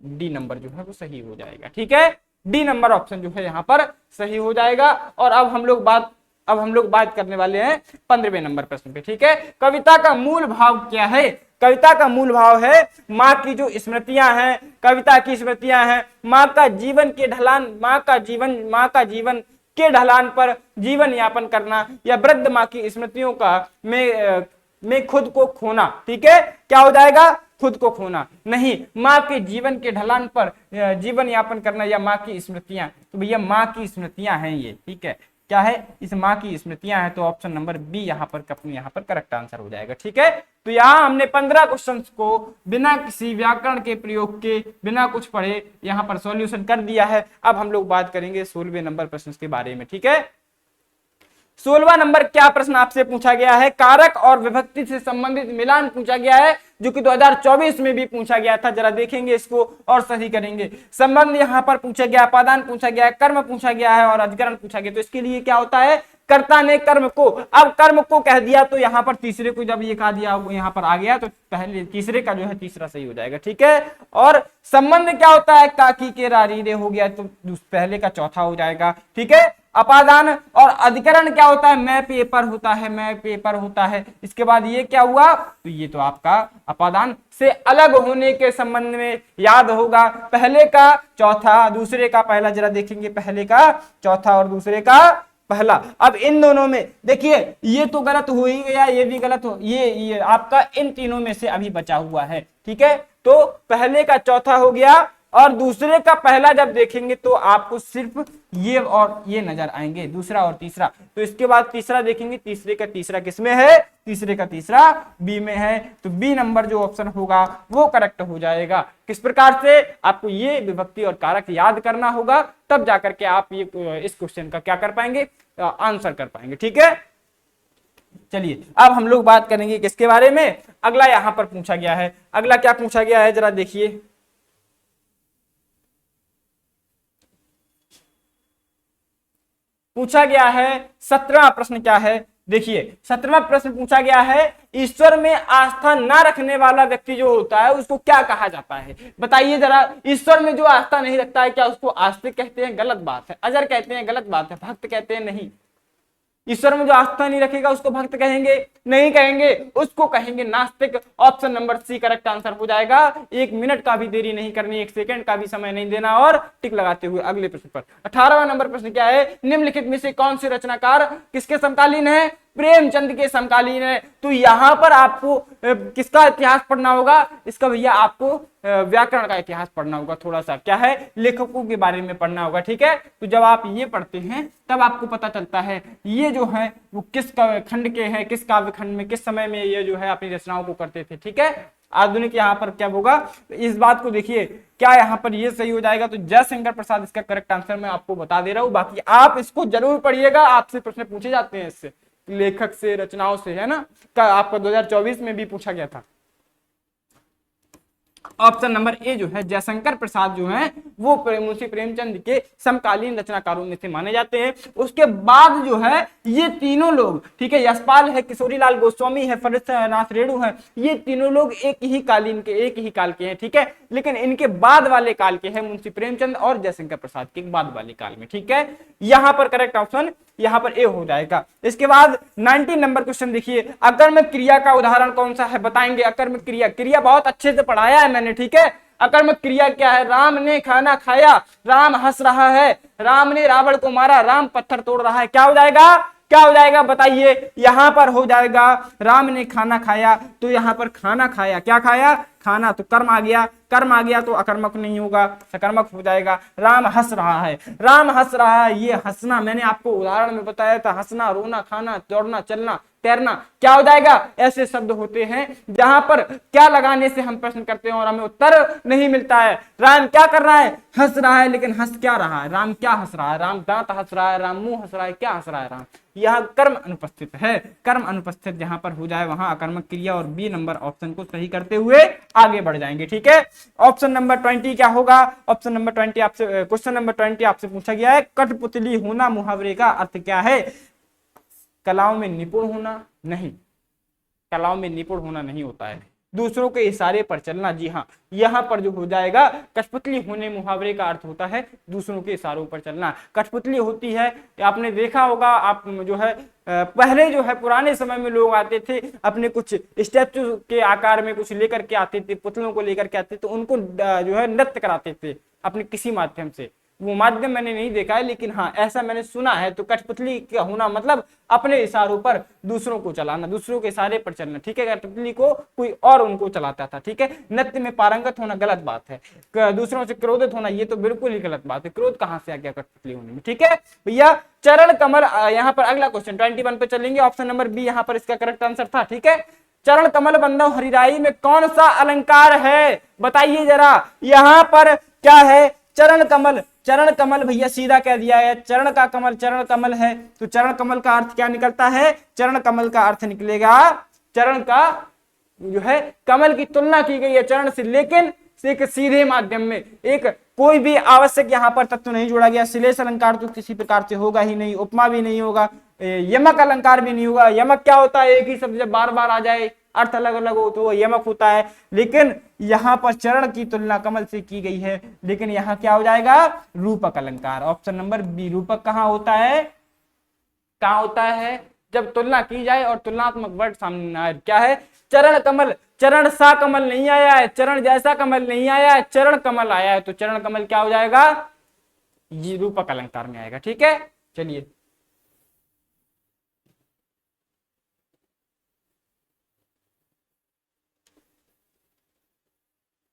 Speaker 1: डी नंबर जो है वो सही हो जाएगा। ठीक है, डी नंबर ऑप्शन जो है यहाँ पर सही हो जाएगा। और अब हम लोग बात करने वाले हैं 15वें नंबर प्रश्न पे। ठीक है, कविता का मूल भाव क्या है। कविता का मूल भाव है माँ की जो स्मृतियां हैं, कविता की स्मृतियां हैं, माँ का जीवन के ढलान, माँ का जीवन के ढलान पर जीवन यापन करना, या वृद्ध माँ की स्मृतियों का में खुद को खोना। ठीक है, क्या हो जाएगा, खुद को खोना नहीं, माँ के जीवन के ढलान पर जीवन यापन करना, या माँ की स्मृतियां। तो भैया माँ की स्मृतियां हैं ये। ठीक है, क्या है, इस माँ की स्मृतियां हैं, तो ऑप्शन नंबर बी यहाँ पर करेक्ट आंसर हो जाएगा। ठीक है, तो यहाँ हमने 15 क्वेश्चंस को बिना किसी व्याकरण के प्रयोग के, बिना कुछ पढ़े यहाँ पर सॉल्यूशन कर दिया है। अब हम लोग बात करेंगे 16वें नंबर प्रश्न के बारे में। ठीक है, 16वां नंबर क्या प्रश्न आपसे पूछा गया है, कारक और विभक्ति से संबंधित मिलान पूछा गया है, जो कि 2024 में भी पूछा गया था। जरा देखेंगे इसको और सही करेंगे। संबंध यहाँ पर पूछा गया, अपादान पूछा गया, कर्म पूछा गया है और अधिकरण पूछा गया। तो इसके लिए क्या होता है, कर्ता ने कर्म को, अब कर्म को कह दिया तो यहाँ पर तीसरे को जब ये कहा दिया यहाँ पर आ गया, तो पहले तीसरे का जो है तीसरा सही हो जाएगा। ठीक है, और संबंध क्या होता है, काकी के रारी रे हो गया, तो पहले का चौथा हो जाएगा। ठीक है, अपादान और अधिकरण क्या होता है, मैं पेपर होता है, मैं पेपर होता है। इसके बाद ये क्या हुआ, तो ये तो आपका अपादान से अलग होने के संबंध में याद होगा, पहले का चौथा, दूसरे का पहला। जरा देखेंगे, पहले का चौथा और दूसरे का पहला। अब इन दोनों में देखिए, ये तो गलत हो ही गया, ये भी गलत हो, ये आपका इन तीनों में से अभी बचा हुआ है। ठीक है, तो पहले का चौथा हो गया और दूसरे का पहला जब देखेंगे तो आपको सिर्फ ये और ये नजर आएंगे, दूसरा और तीसरा। तो इसके बाद तीसरा देखेंगे, तीसरे का तीसरा किसमें है, तीसरे का तीसरा बी में है। तो बी नंबर जो ऑप्शन होगा वो करेक्ट हो जाएगा। किस प्रकार से, आपको ये विभक्ति और कारक याद करना होगा, तब जाकर के आप ये इस क्वेश्चन का क्या कर पाएंगे, आंसर कर पाएंगे। ठीक है, चलिए अब हम लोग बात करेंगे किसके बारे में, अगला यहां पर पूछा गया है। अगला क्या पूछा गया है, जरा देखिए। पूछा गया है 17वां प्रश्न क्या है, देखिए 17वां प्रश्न पूछा गया है, ईश्वर में आस्था ना रखने वाला व्यक्ति जो होता है उसको क्या कहा जाता है? बताइए जरा, ईश्वर में जो आस्था नहीं रखता है क्या उसको आस्तिक कहते हैं? गलत बात है। अजर कहते हैं? गलत बात है। भक्त कहते हैं? नहीं। ईश्वर में जो आस्था नहीं रखेगा उसको भक्त कहेंगे? नहीं कहेंगे, उसको कहेंगे नास्तिक। Option number C correct answer हो जाएगा। 1 मिनट का भी देरी नहीं करनी, 1 सेकंड का भी समय नहीं देना और टिक लगाते हुए अगले प्रश्न पर। 18वां नंबर प्रश्न क्या है, निम्नलिखित में से कौन से रचनाकार किसके समकालीन है? प्रेमचंद के समकालीन है। तो यहां पर आपको किसका इतिहास पढ़ना होगा? इसका भैया आपको व्याकरण का इतिहास पढ़ना होगा, थोड़ा सा क्या है लेखकों के बारे में पढ़ना होगा, ठीक है। तो जब आप ये पढ़ते हैं तब आपको पता चलता है ये जो है वो किस खंड के हैं, किस काव्य खंड में, किस समय में ये जो है अपनी रचनाओं को करते थे, ठीक है। आधुनिक यहाँ पर क्या होगा, इस बात को देखिए, क्या यहाँ पर ये सही हो जाएगा? तो जयशंकर प्रसाद इसका करेक्ट आंसर मैं आपको बता दे रहा हूँ। बाकी आप इसको जरूर पढ़िएगा, आपसे प्रश्न पूछे जाते हैं इससे, लेखक से, रचनाओं से, है ना। का आपका 2024 में भी पूछा गया था। ऑप्शन नंबर ए जो है जयशंकर प्रसाद जो है वो मुंशी प्रेमचंद के समकालीन रचनाकारों में से माने जाते हैं। उसके बाद जो है ये तीनों लोग, ठीक है, यशपाल है, किशोरीलाल गोस्वामी है, फरीदानाथ रेणु है, ये तीनों लोग एक ही काल के हैं, ठीक है। लेकिन इनके बाद वाले काल के हैं मुंशी प्रेमचंद और जयशंकर प्रसाद के बाद वाले काल में, ठीक है। यहां पर करेक्ट ऑप्शन यहां पर ए हो जाएगा। इसके बाद 19 नंबर क्वेश्चन देखिए, अकर्मक क्रिया का उदाहरण कौन सा है? बताएंगे। अकर्मक क्रिया बहुत अच्छे से पढ़ाया है मैंने, ठीक है। अकर्मक क्रिया क्या है? राम ने खाना खाया, राम हंस रहा है, राम ने रावण को मारा, राम पत्थर तोड़ रहा है। क्या हो जाएगा? क्या हो जाएगा बताइए? यहां पर हो जाएगा राम ने खाना खाया, तो यहां पर खाना खाया, क्या खाया? खाना, तो कर्म आ गया, कर्म आ गया तो अकर्मक नहीं होगा, सकर्मक हो जाएगा। राम हंस रहा है, राम हंस रहा है, ये हंसना मैंने आपको उदाहरण में बताया था, हंसना, रोना, खाना, दौड़ना, चलना, तैरना, क्या हो जाएगा? ऐसे शब्द होते हैं जहां पर क्या लगाने से हम प्रश्न करते हैं और हमें उत्तर नहीं मिलता है। राम क्या कर रहा है? हंस रहा है, लेकिन हंस क्या रहा है? राम क्या हंस रहा है? राम दांत हंस रहा है, राम मुंह हंस रहा है, क्या हंस रहा है? राम, यह कर्म अनुपस्थित है। कर्म अनुपस्थित जहां पर हो जाए वहां अकर्मक क्रिया, और बी नंबर ऑप्शन को सही करते हुए आगे बढ़ जाएंगे, ठीक है। ऑप्शन नंबर 20 क्या होगा? ऑप्शन नंबर 20 आपसे, क्वेश्चन नंबर 20 आपसे पूछा गया है, कठपुतली होना मुहावरे का अर्थ क्या है? कलाओं में निपुण होना? नहीं, कलाओं में निपुण होना नहीं होता है, दूसरों के इशारे पर चलना। जी हाँ, यहां पर जो हो जाएगा कठपुतली होने मुहावरे का अर्थ होता है दूसरों के इशारों पर चलना। कठपुतली होती है, आपने देखा होगा, आप जो है पहले जो है पुराने समय में लोग आते थे अपने कुछ स्टैचू के आकार में कुछ लेकर के आते थे, पुतलों को लेकर के आते थे, उनको जो है नृत्य कराते थे अपने किसी माध्यम से। वो माध्यम मैंने नहीं देखा है, लेकिन हाँ ऐसा मैंने सुना है। तो कठपुतली का होना मतलब अपने इशारों पर दूसरों को चलाना, दूसरों के इशारे पर चलना, ठीक है। कठपुतली को कोई और उनको चलाता था, ठीक है। नृत्य में पारंगत होना गलत बात है, दूसरों से क्रोधित होना ये तो बिल्कुल ही गलत बात है। क्रोध कहां से आ गया कठपुतली होने में, ठीक है भैया। चरण कमल, यहाँ पर अगला क्वेश्चन 21 पे चलेंगे। ऑप्शन नंबर बी यहाँ पर इसका करेक्ट आंसर था, ठीक है। चरण कमल बंधव हरिराई में कौन सा अलंकार है? बताइए जरा, यहां पर क्या है? चरण कमल, चरण कमल भैया सीधा कह दिया है, चरण का कमल चरण कमल है, तो चरण कमल का अर्थ क्या निकलता है? चरण कमल का अर्थ निकलेगा, चरण का जो है कमल की तुलना की गई है चरण से, लेकिन एक सीधे माध्यम में, एक कोई भी आवश्यक यहाँ पर तत्व नहीं जोड़ा गया। श्लेष अलंकार तो किसी प्रकार से होगा ही नहीं, उपमा भी नहीं होगा, यमक अलंकार भी नहीं होगा। यमक क्या होता है? एक ही शब्द जब बार बार आ जाए, अर्थ अलग अलग हो तो वो यमक होता है। लेकिन यहाँ पर चरण की तुलना कमल से की गई है, लेकिन यहाँ क्या हो जाएगा? रूपक अलंकार। Option number B. रूपक कहाँ होता है? कहाँ होता है? जब तुलना की जाए और तुलनात्मक वर्ड सामने आए। क्या है? चरण कमल, चरण सा कमल नहीं आया है, चरण जैसा कमल नहीं आया है, चरण कमल आया है, तो चरण कमल क्या हो जाएगा? ये रूपक अलंकार में आएगा, ठीक है। चलिए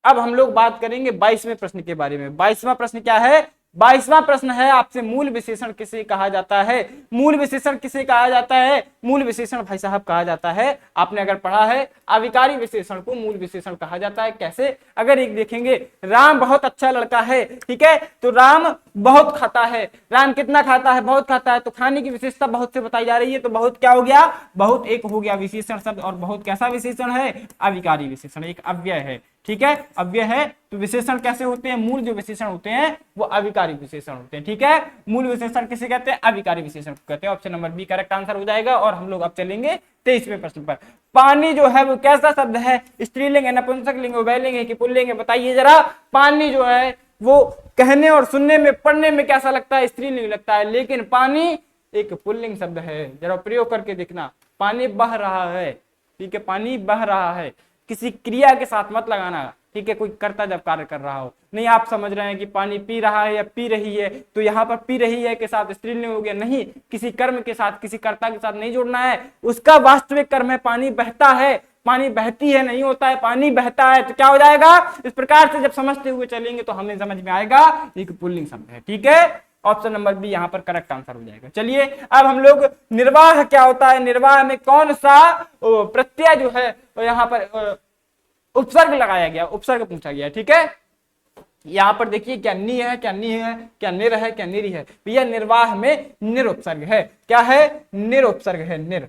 Speaker 1: अब हम लोग बात करेंगे 22वें प्रश्न के बारे में। 22वां प्रश्न क्या है? 22वां प्रश्न है आपसे, मूल विशेषण किसे कहा जाता है? मूल विशेषण किसे कहा जाता है? मूल विशेषण भाई साहब कहा जाता है, आपने अगर पढ़ा है, अविकारी विशेषण को मूल विशेषण कहा जाता है। कैसे? अगर एक देखेंगे, राम बहुत अच्छा लड़का है, ठीक है, तो राम बहुत खाता है। राम कितना खाता है? बहुत खाता है, तो खाने की विशेषता बहुत से बताई जा रही है, तो बहुत क्या हो गया? बहुत एक हो गया विशेषण शब्द, और बहुत कैसा विशेषण है? अविकारी विशेषण, एक अव्यय है, ठीक है। अव्यय है तो विशेषण कैसे होते हैं, मूल जो विशेषण होते हैं वो अविकारी विशेषण होते हैं, ठीक है। मूल विशेषण किसे कहते हैं, अविकारी विशेषण कहते हैं। Option number B correct answer हो जाएगा। और हम लोग अब चलेंगे 23वें प्रश्न पर। पानी जो है वो कैसा शब्द है, स्त्रीलिंग है, नपुंसक लिंग, उभयलिंग है कि पुल्लिंग है, बताइए जरा। पानी जो है वो कहने और सुनने में पढ़ने में कैसा लगता है, स्त्रीलिंग लगता है, लेकिन पानी एक पुल्लिंग शब्द है। जरा प्रयोग करके देखना, पानी बह रहा है, ठीक है, पानी बह रहा है, किसी क्रिया के साथ मत लगाना, ठीक है, कोई कर्ता जब कार्य कर रहा हो। नहीं आप समझ रहे हैं कि पानी पी रहा है या पी रही है, तो यहाँ पर पी रही है के साथ स्त्रीलिंग हो गया, नहीं, किसी कर्म के साथ, किसी कर्ता के साथ नहीं जोड़ना है, उसका वास्तविक कर्म है, पानी बहता है, पानी बहती है नहीं होता है, पानी बहता है, तो क्या हो जाएगा। इस प्रकार से जब समझते हुए चलेंगे तो हमें समझ में आएगा एक पुल्लिंग शब्द है, ठीक है। ऑप्शन नंबर बी यहाँ पर करेक्ट आंसर हो जाएगा। चलिए अब हम लोग निर्वाह क्या होता है, निर्वाह में कौन सा प्रत्यय जो है यहाँ पर उपसर्ग लगाया गया, उपसर्ग पूछा गया, ठीक है। यहाँ पर देखिए क्या नी है, क्या नी है, क्या निर है, क्या निरी है, भैया निर्वाह में निर उपसर्ग है, क्या है, निर उपसर्ग है, निर,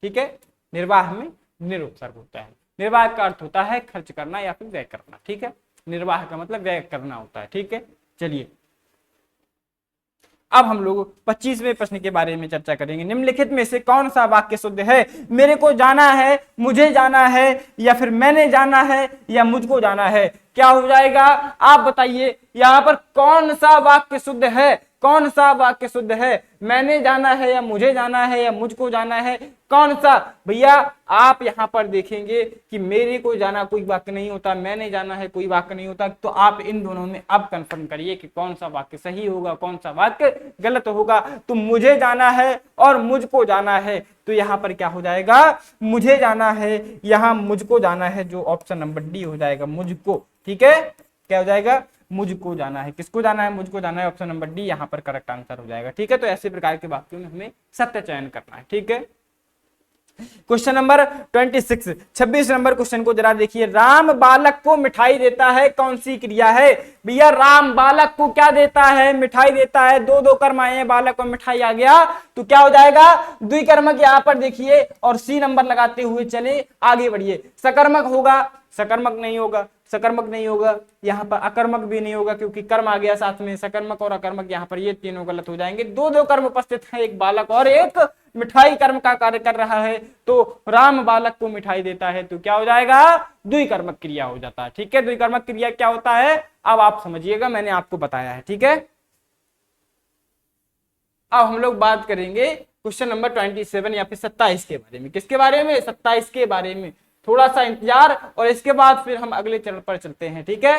Speaker 1: ठीक है। निर्वाह में निर उपसर्ग होता है। निर्वाह का अर्थ होता है खर्च करना या फिर व्यय करना, ठीक है। निर्वाह का मतलब व्यय करना होता है, ठीक है। चलिए अब हम लोग 25वें प्रश्न के बारे में चर्चा करेंगे। निम्नलिखित में से कौन सा वाक्य शुद्ध है, मेरे को जाना है, मुझे जाना है, या फिर मैंने जाना है, या मुझको जाना है, क्या हो जाएगा आप बताइए। यहाँ पर कौन सा वाक्य शुद्ध है, कौन सा वाक्य शुद्ध है, मैंने जाना है या मुझे जाना है या मुझको जाना है, कौन सा। भैया आप यहाँ पर देखेंगे कि मेरे को जाना कोई वाक्य नहीं होता, मैंने जाना है कोई वाक्य नहीं होता, तो आप इन दोनों में अब कंफर्म करिए कि कौन सा वाक्य सही होगा, कौन सा वाक्य गलत होगा। तो मुझे जाना है और मुझको जाना है, तो यहाँ पर क्या हो जाएगा, मुझे जाना है, यहाँ मुझको जाना है, जो ऑप्शन नंबर डी हो जाएगा, मुझको, ठीक है। क्या हो जाएगा, मुझको जाना है, किसको जाना है, मुझको जाना है, ऑप्शन नंबर डी यहाँ पर करेक्ट आंसर हो जाएगा, ठीक है। तो ऐसे प्रकार के वाक्यों में हमें सत्य चयन करना है, ठीक है। क्वेश्चन नंबर 26 नंबर क्वेश्चन को जरा देखिए। राम बालक को मिठाई देता है, कौन सी क्रिया है। भैया राम बालक को क्या देता है, मिठाई देता है, दो दो कर्म आए हैं, बालक को मिठाई आ गया, तो क्या हो जाएगा, द्विकर्मक यहाँ पर देखिए, और सी नंबर लगाते हुए चले आगे बढ़िए। सकर्मक होगा, सकर्मक नहीं होगा, सकर्मक नहीं होगा, यहाँ पर अकर्मक भी नहीं होगा क्योंकि कर्म आ गया साथ में, सकर्मक और अकर्मक यहाँ पर ये तीनों गलत हो जाएंगे। दो दो कर्म उपस्थित है, एक बालक और एक मिठाई कर्म का कार्य कर रहा है, तो राम बालक को मिठाई देता है, तो क्या हो जाएगा, द्विकर्मक क्रिया हो जाता है, ठीक है। द्विकर्मक क्रिया क्या होता है अब आप समझिएगा, मैंने आपको बताया है, ठीक है। अब हम लोग बात करेंगे क्वेश्चन नंबर 27 या फिर 27 के बारे में। किसके बारे में, 27 के बारे में। थोड़ा सा इंतजार और इसके बाद फिर हम अगले चरण पर चलते हैं, ठीक है।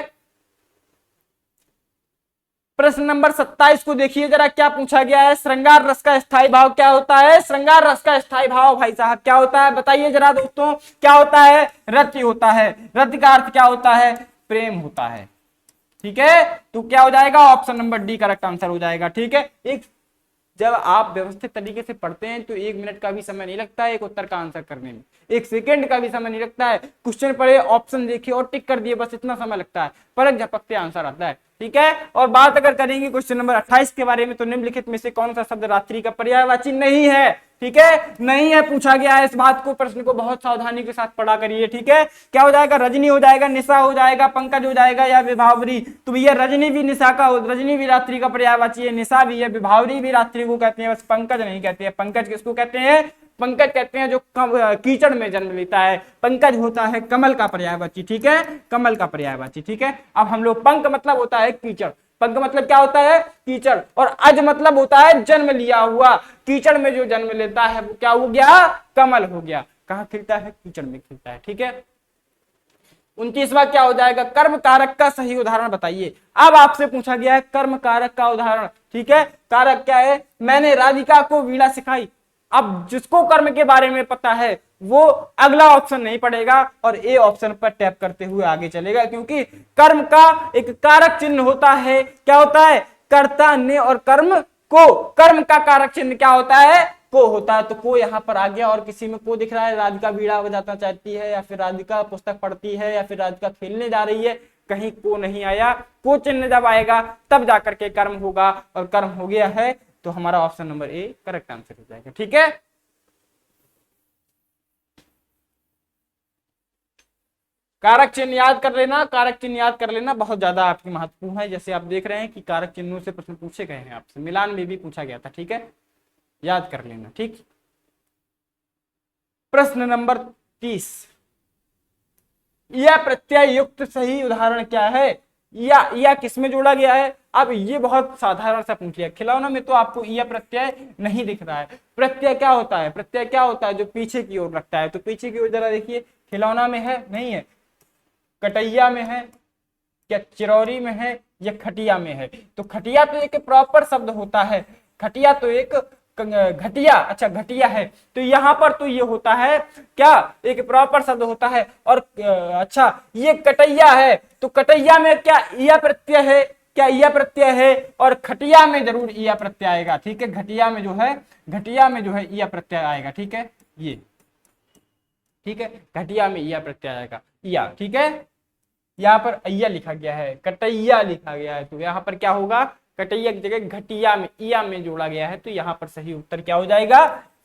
Speaker 1: प्रश्न नंबर 27 को देखिए जरा, क्या पूछा गया है। श्रृंगार रस का स्थायी भाव क्या होता है, श्रृंगार रस का स्थायी भाव भाई साहब क्या होता है, बताइए जरा दोस्तों, क्या होता है, रति होता है। रति का अर्थ क्या होता है, प्रेम होता है, ठीक है। तो क्या हो जाएगा, option number D correct answer हो जाएगा, ठीक है। एक जब आप व्यवस्थित तरीके से पढ़ते हैं तो 1 मिनट का भी समय नहीं लगता है एक उत्तर का आंसर करने में, 1 सेकंड का भी समय नहीं लगता है। क्वेश्चन पढ़े, ऑप्शन देखिए और टिक कर दिए, बस इतना समय लगता है, परख झपकते आंसर आता है, ठीक है। और बात अगर करेंगे क्वेश्चन नंबर 28 के बारे में, तो निम्नलिखित में से कौन सा शब्द रात्रि का पर्यायवाची नहीं है, ठीक है, नहीं है, पूछा गया है। इस बात को, प्रश्न को बहुत सावधानी के साथ पढ़ा करिए, ठीक है। क्या हो जाएगा, रजनी हो जाएगा, निशा हो जाएगा, पंकज हो जाएगा, या विभावरी। तो भैया रजनी भी निशा का, रजनी भी रात्रि का पर्यायवाची है, निशा भी है, विभावरी भी रात्रि को कहते हैं, बस पंकज नहीं कहते हैं। पंकज किसको कहते हैं, पंकज कहते हैं जो कीचड़ में जन्म लेता है, पंकज होता है कमल का पर्यायवाची, ठीक है, कमल का पर्यायवाची, ठीक है। अब हम लोग, पंक मतलब होता है कीचड़, पंक मतलब क्या होता है, कीचड़, और अज मतलब होता है जन्म लिया हुआ। कीचड़ में जो जन्म लेता है वो क्या हो गया, कमल हो गया। कहाँ खिलता है, कीचड़ में खिलता है, ठीक है। 29वां क्या हो जाएगा, कर्म कारक का सही उदाहरण बताइए। अब आपसे पूछा गया है कर्म कारक का उदाहरण, ठीक है। कारक क्या है, मैंने राधिका को वीणा सिखाई। अब जिसको कर्म के बारे में पता है वो अगला ऑप्शन नहीं पढ़ेगा और ए ऑप्शन पर टैप करते हुए आगे चलेगा, क्योंकि कर्म का एक कारक चिन्ह होता है, क्या होता है, कर्ता ने और कर्म को। कर्म का कारक चिन्ह क्या होता है, को होता है, तो को यहाँ पर आ गया। और किसी में को दिख रहा है, राधिका वीणा बजाना चाहती है, या फिर राधिका पुस्तक पढ़ती है, या फिर राधिका खेलने जा रही है, कहीं को नहीं आया। को चिन्ह जब आएगा तब जाकर के कर्म होगा, और कर्म हो गया है तो हमारा option number A correct answer हो जाएगा, ठीक है। कारक चिन्ह याद कर लेना, कारक चिन्ह याद कर लेना बहुत ज्यादा आपकी महत्वपूर्ण है। जैसे आप देख रहे हैं कि कारक चिन्हों से प्रश्न पूछे गए हैं आपसे, मिलान में भी पूछा गया था, ठीक है, याद कर लेना। ठीक, प्रश्न नंबर 30, यह प्रत्यय युक्त सही उदाहरण क्या है? या किसमें जोड़ा गया है? अब ये बहुत साधारण सा पूछ लिया, खिलौना में तो आपको यह प्रत्यय नहीं दिख रहा है। प्रत्यय क्या होता है? प्रत्यय क्या होता है? जो पीछे की ओर रखता है। तो पीछे की ओर जरा देखिए, खिलौना में है? नहीं है। कटैया में है, क्या चिरौरी में है, या खटिया में है? तो खटिया तो एक प्रॉपर शब्द होता है, खटिया तो एक घटिया, अच्छा घटिया है। तो यहाँ पर तो ये होता है क्या, एक प्रॉपर शब्द होता है। और अच्छा ये कटैया है, तो कटैया में क्या या प्रत्यय है? क्या या प्रत्यय है? और खटिया में जरूर या प्रत्यय आएगा। ठीक है, घटिया में जो है, घटिया में जो है या प्रत्यय आएगा। ठीक है, ये ठीक है, घटिया में या प्रत्यय आएगा, या। ठीक है, यहाँ पर अय्या लिखा गया है, कटैया लिखा गया है, तो यहाँ पर क्या होगा, कटैया की जगह घटिया में इया में जोड़ा गया है। तो यहाँ पर सही उत्तर क्या हो जाएगा?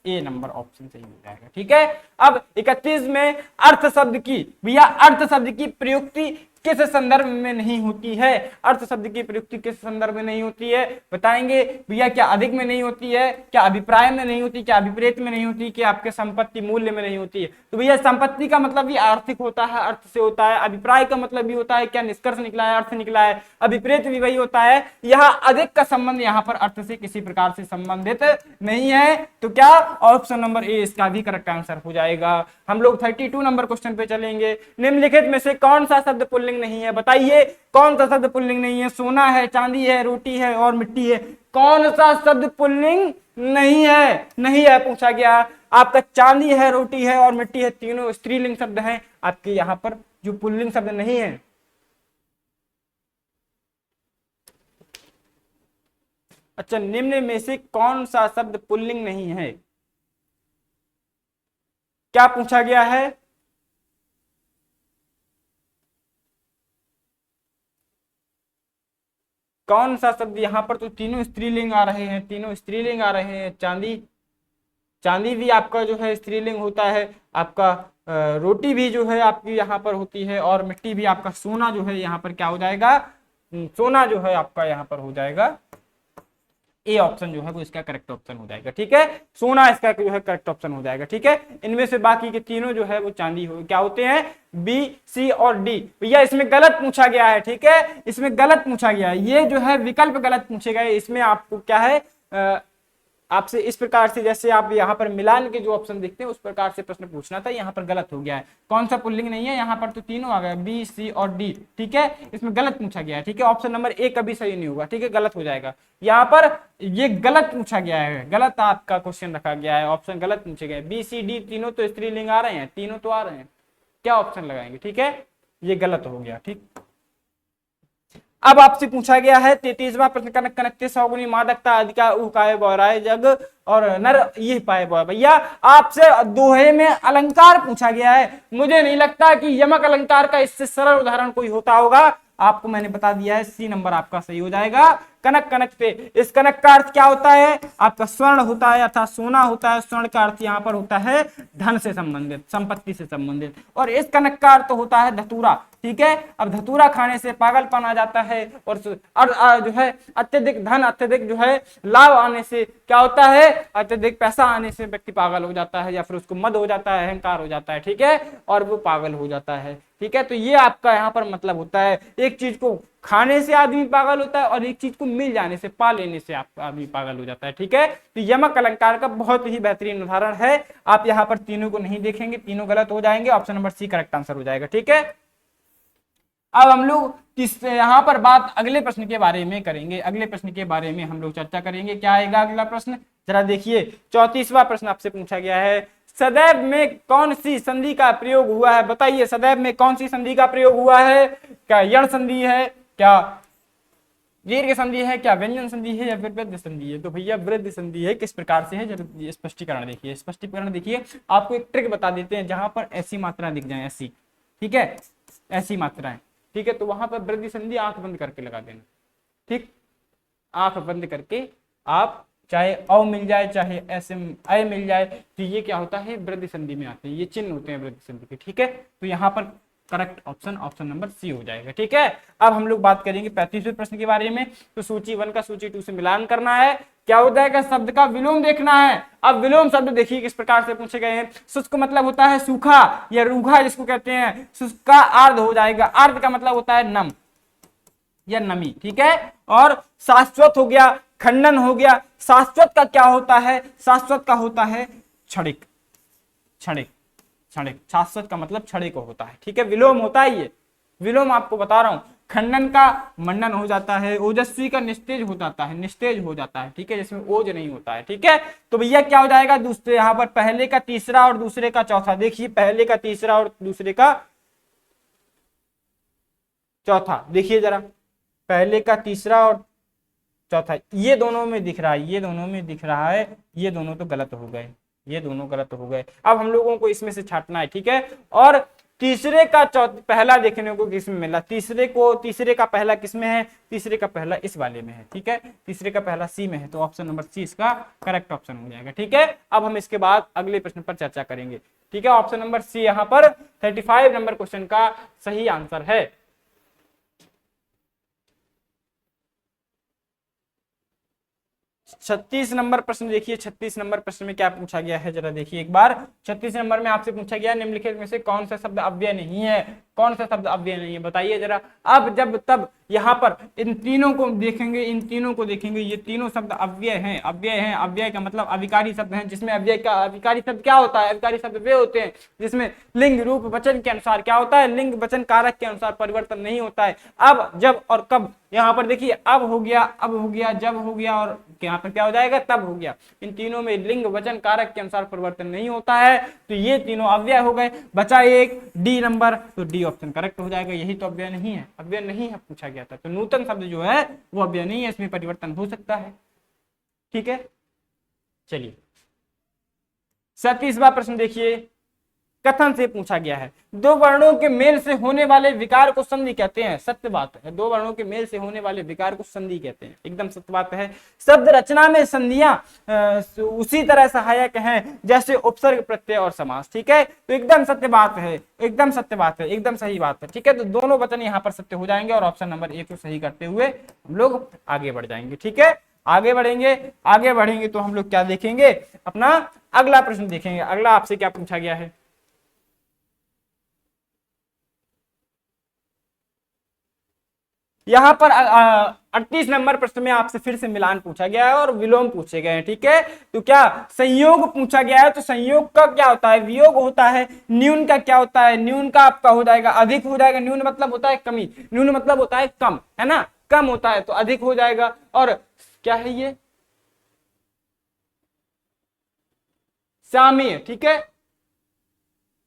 Speaker 1: ए नंबर ऑप्शन सही हो जाएगा। ठीक है, अब 31 में अर्थ शब्द की, भैया अर्थ शब्द की प्रयुक्ति किस संदर्भ में नहीं होती है? अर्थ शब्द की प्रयुक्ति किस संदर्भ में नहीं होती है बताएंगे भैया। क्या अधिक में नहीं होती है? क्या अभिप्राय में नहीं होती? क्या अभिप्रेत में नहीं होती? क्या आपके संपत्ति मूल्य में नहीं होती है? तो भैया संपत्ति का मतलब भी आर्थिक होता है, अर्थ से होता है। अभिप्राय का मतलब भी होता है क्या निष्कर्ष निकला है, अर्थ निकला है। अभिप्रेत भी वही होता है। यहाँ अधिक का संबंध यहाँ पर अर्थ से किसी प्रकार से संबंधित नहीं है। तो क्या ऑप्शन नंबर ए इसका भी करेक्ट आंसर हो जाएगा। हम लोग 32 नंबर क्वेश्चन पे चलेंगे। निम्नलिखित में से कौन सा शब्द पुल्लिंग नहीं है? बताइए कौन सा शब्द पुल्लिंग नहीं है? सोना है, चांदी है, रोटी है और मिट्टी है। कौन सा शब्द पुल्लिंग नहीं है? नहीं है पूछा गया। आपका चांदी है, रोटी है और मिट्टी है, तीनों स्त्रीलिंग शब्द हैं। आपके यहाँ पर जो पुल्लिंग शब्द नहीं है, अच्छा निम्न में से कौन सा शब्द पुल्लिंग नहीं है? क्या पूछा गया है? कौन सा शब्द? यहाँ पर तो तीनों स्त्रीलिंग आ रहे हैं, तीनों स्त्रीलिंग आ रहे हैं। चांदी, चांदी भी आपका जो है स्त्रीलिंग होता है। आपका रोटी भी जो है आपकी यहाँ पर होती है, और मिट्टी भी आपका, सोना जो है यहाँ पर क्या हो जाएगा? सोना जो है आपका यहाँ पर हो जाएगा ए ऑप्शन जो है वो इसका करेक्ट ऑप्शन हो जाएगा। ठीक है, सोना इसका जो है करेक्ट ऑप्शन हो जाएगा। ठीक है, इनमें से बाकी के तीनों जो है वो चांदी हो क्या होते हैं? बी, सी और डी। भैया इसमें गलत पूछा गया है। ठीक है, इसमें गलत पूछा गया है, ये जो है विकल्प गलत पूछे गए। इसमें आपको क्या है, आपसे इस प्रकार से, जैसे आप यहाँ पर मिलान के जो ऑप्शन देखते हैं उस प्रकार से प्रश्न पूछना था, यहाँ पर गलत हो गया है। कौन सा पुल्लिंग नहीं है? यहाँ पर तो तीनों आ गया, बी, सी और डी। ठीक है, इसमें गलत पूछा गया है। ठीक है, ऑप्शन नंबर ए कभी सही नहीं होगा। ठीक है, गलत हो जाएगा। यहाँ पर ये गलत पूछा गया है, गलत आपका क्वेश्चन रखा गया है, ऑप्शन गलत पूछे गए। बी, सी, डी तीनों तो स्त्रीलिंग आ रहे हैं, तीनों तो आ रहे हैं, क्या ऑप्शन लगाएंगे? ठीक है, ये गलत हो गया। ठीक, अब आपसे पूछा गया है 33वां प्रश्न, कनक कनकते सौगुनी मादकता अधिका उकाय बोराय जग और नर ये पाए बोय। भैया आपसे दोहे में अलंकार पूछा गया है। मुझे नहीं लगता कि यमक अलंकार का इससे सरल उदाहरण कोई होता होगा। आपको मैंने बता दिया है, सी नंबर आपका सही हो जाएगा। कनक कनकते, इस कनक का अर्थ क्या होता है? आपका स्वर्ण होता है अर्थात सोना होता है। स्वर्ण का अर्थ यहाँ पर होता है धन से संबंधित, संपत्ति से संबंधित। और इस कनक का अर्थ होता है धतूरा। ठीक है, अब धतूरा खाने से पागलपन आ जाता है, और जो है अत्यधिक धन, अत्यधिक जो है लाभ आने से क्या होता है? अत्यधिक पैसा आने से व्यक्ति पागल हो जाता है, या फिर उसको मद हो जाता है, अहंकार हो जाता है। ठीक है, और वो पागल हो जाता है। ठीक है, तो ये आपका यहाँ पर मतलब होता है, एक चीज को खाने से आदमी पागल होता है और एक चीज को मिल जाने से, पा लेने से आप आदमी पागल हो जाता है। ठीक है, तो यमक अलंकार का बहुत ही बेहतरीन उदाहरण है। आप यहाँ पर तीनों को नहीं देखेंगे, तीनों गलत हो जाएंगे। Option number C correct answer हो जाएगा। ठीक है, अब हम लोग यहाँ पर बात अगले प्रश्न के बारे में करेंगे। अगले प्रश्न के बारे में हम लोग चर्चा करेंगे। क्या आएगा अगला प्रश्न? जरा देखिए, 34वां प्रश्न आपसे पूछा गया है, सदैव में कौन सी संधि का प्रयोग हुआ है? बताइए सदैव में कौन सी संधि का प्रयोग हुआ है? क्या यण संधि है, क्या दीर्घ संधि है, क्या व्यंजन संधि है, या फिर वृद्धि संधि है? तो भैया वृद्धि संधि है। किस प्रकार से है, जब स्पष्टीकरण देखिए, स्पष्टीकरण देखिए। आपको एक ट्रिक बता देते हैं, जहां पर ऐसी मात्रा दिख जाए, ऐसी, ठीक है, ऐसी मात्राएं, ठीक है, तो वहां पर वृद्धि संधि आंख बंद करके लगा देना। ठीक, आंख बंद करके आप, चाहे अ मिल जाए चाहे ऐसे अय मिल जाए, तो ये क्या होता है? वृद्धि संधि में आते हैं, ये चिन्ह होते हैं वृद्धि संधि के। ठीक है, तो यहाँ पर correct option option number C हो जाएगा। ठीक है, अब हम लोग बात करेंगे 35वें प्रश्न के बारे में। तो सूची 1 का सूची 2 से मिलान करना है। क्या होता है कि शब्द का विलोम देखना है। अब विलोम शब्द देखिए किस प्रकार से पूछे गए हैं। शुष्क मतलब होता है सूखा या रूखा जिसको कहते हैं, शुष्क का आर्द्र हो जाएगा, आर्द्र का मतलब होता है नम या नमी। ठीक है, और शाश्वत हो गया, खंडन हो गया। शाश्वत का क्या होता है, शाश्वत का होता है क्षणिक, क्षणिक, क्षणिक, शाश्वत का मतलब क्षणिक होता है। ठीक है, विलोम होता है ये, विलोम आपको बता रहा हूं। खंडन का मंडन हो जाता है, ओजस्वी का निस्तेज हो जाता है, निस्तेज हो जाता है। ठीक है, जिसमें ओज नहीं होता है। ठीक है, तो भैया क्या हो जाएगा, दूसरे यहाँ पर पहले का तीसरा और दूसरे का चौथा। देखिए पहले का तीसरा और दूसरे का चौथा, देखिए जरा, पहले का तीसरा और चौथा, ये दोनों में दिख रहा है, ये दोनों में दिख रहा है, ये दोनों तो गलत हो गए, ये दोनों गलत हो गए। अब हम लोगों को इसमें से छांटना है। ठीक है, और तीसरे का पहला देखने को किसमें मिला, तीसरे का पहला किसमें है, तीसरे का पहला इस वाले में है। ठीक है, तीसरे का पहला सी में है, तो ऑप्शन नंबर सी इसका करेक्ट ऑप्शन हो जाएगा। ठीक है, अब हम इसके बाद अगले प्रश्न पर चर्चा करेंगे। ठीक है, ऑप्शन नंबर सी यहाँ पर 35 नंबर क्वेश्चन का सही आंसर है। 36 नंबर प्रश्न देखिए, 36 नंबर प्रश्न में क्या पूछा गया है, जरा देखिए एक बार। 36 नंबर में आपसे पूछा गया निम्नलिखित में से कौन सा शब्द अव्यय नहीं है, कौन सा शब्द अव्यय नहीं है, बताइए जरा। अब जब तब यहाँ पर इन तीनों को देखेंगे, इन तीनों को देखेंगे, ये तीनों शब्द अव्यय हैं, अव्यय हैं। अव्यय का मतलब अविकारी शब्द हैं, जिसमें अव्यय का, अविकारी शब्द क्या होता है, अविकारी शब्द वे होते हैं जिसमें लिंग रूप वचन के अनुसार क्या होता है, लिंग वचन कारक के अनुसार परिवर्तन नहीं होता है। अब जब और कब, यहाँ पर देखिए अब हो गया, अब हो गया, जब हो गया, और यहाँ पर क्या हो जाएगा, तब हो गया। इन तीनों में लिंग वचन कारक के अनुसार परिवर्तन नहीं होता है, तो ये तीनों अव्यय हो गए। बचा एक डी नंबर, तो डी ऑप्शन करेक्ट हो जाएगा। यही तो अव्यय नहीं है, अव्यय नहीं है पूछा गया था, तो नूतन शब्द जो है वो अव्यय नहीं है, इसमें परिवर्तन हो सकता है। ठीक है, चलिए 37वां प्रश्न देखिए, कथन से पूछा गया है। दो वर्णों के मेल से होने वाले विकार को संधि कहते हैं, सत्य बात है। दो वर्णों के मेल से होने वाले विकार को संधि कहते हैं, एकदम सत्य बात है। शब्द रचना में संधियां उसी तरह सहायक हैं जैसे उपसर्ग, प्रत्यय और समास। ठीक है, तो एकदम सत्य बात है, एकदम सत्य बात है, एकदम सही बात है। ठीक है, तो दोनों वचन यहाँ पर सत्य हो जाएंगे और ऑप्शन नंबर 1 को सही करते हुए हम लोग आगे बढ़ जाएंगे। ठीक है, आगे बढ़ेंगे, आगे बढ़ेंगे तो हम लोग क्या देखेंगे, अपना अगला प्रश्न देखेंगे। अगला आपसे क्या पूछा गया है, यहाँ पर 38 नंबर प्रश्न में आपसे फिर से मिलान पूछा गया है और विलोम पूछे गए हैं। ठीक है, तो क्या संयोग पूछा गया है, तो संयोग का क्या होता है, वियोग होता है। न्यून का क्या होता है, न्यून का आपका हो जाएगा अधिक हो जाएगा। न्यून मतलब होता है कमी, न्यून मतलब होता है कम, है ना, कम होता है तो अधिक हो जाएगा। और क्या है ये, साम्य। ठीक है,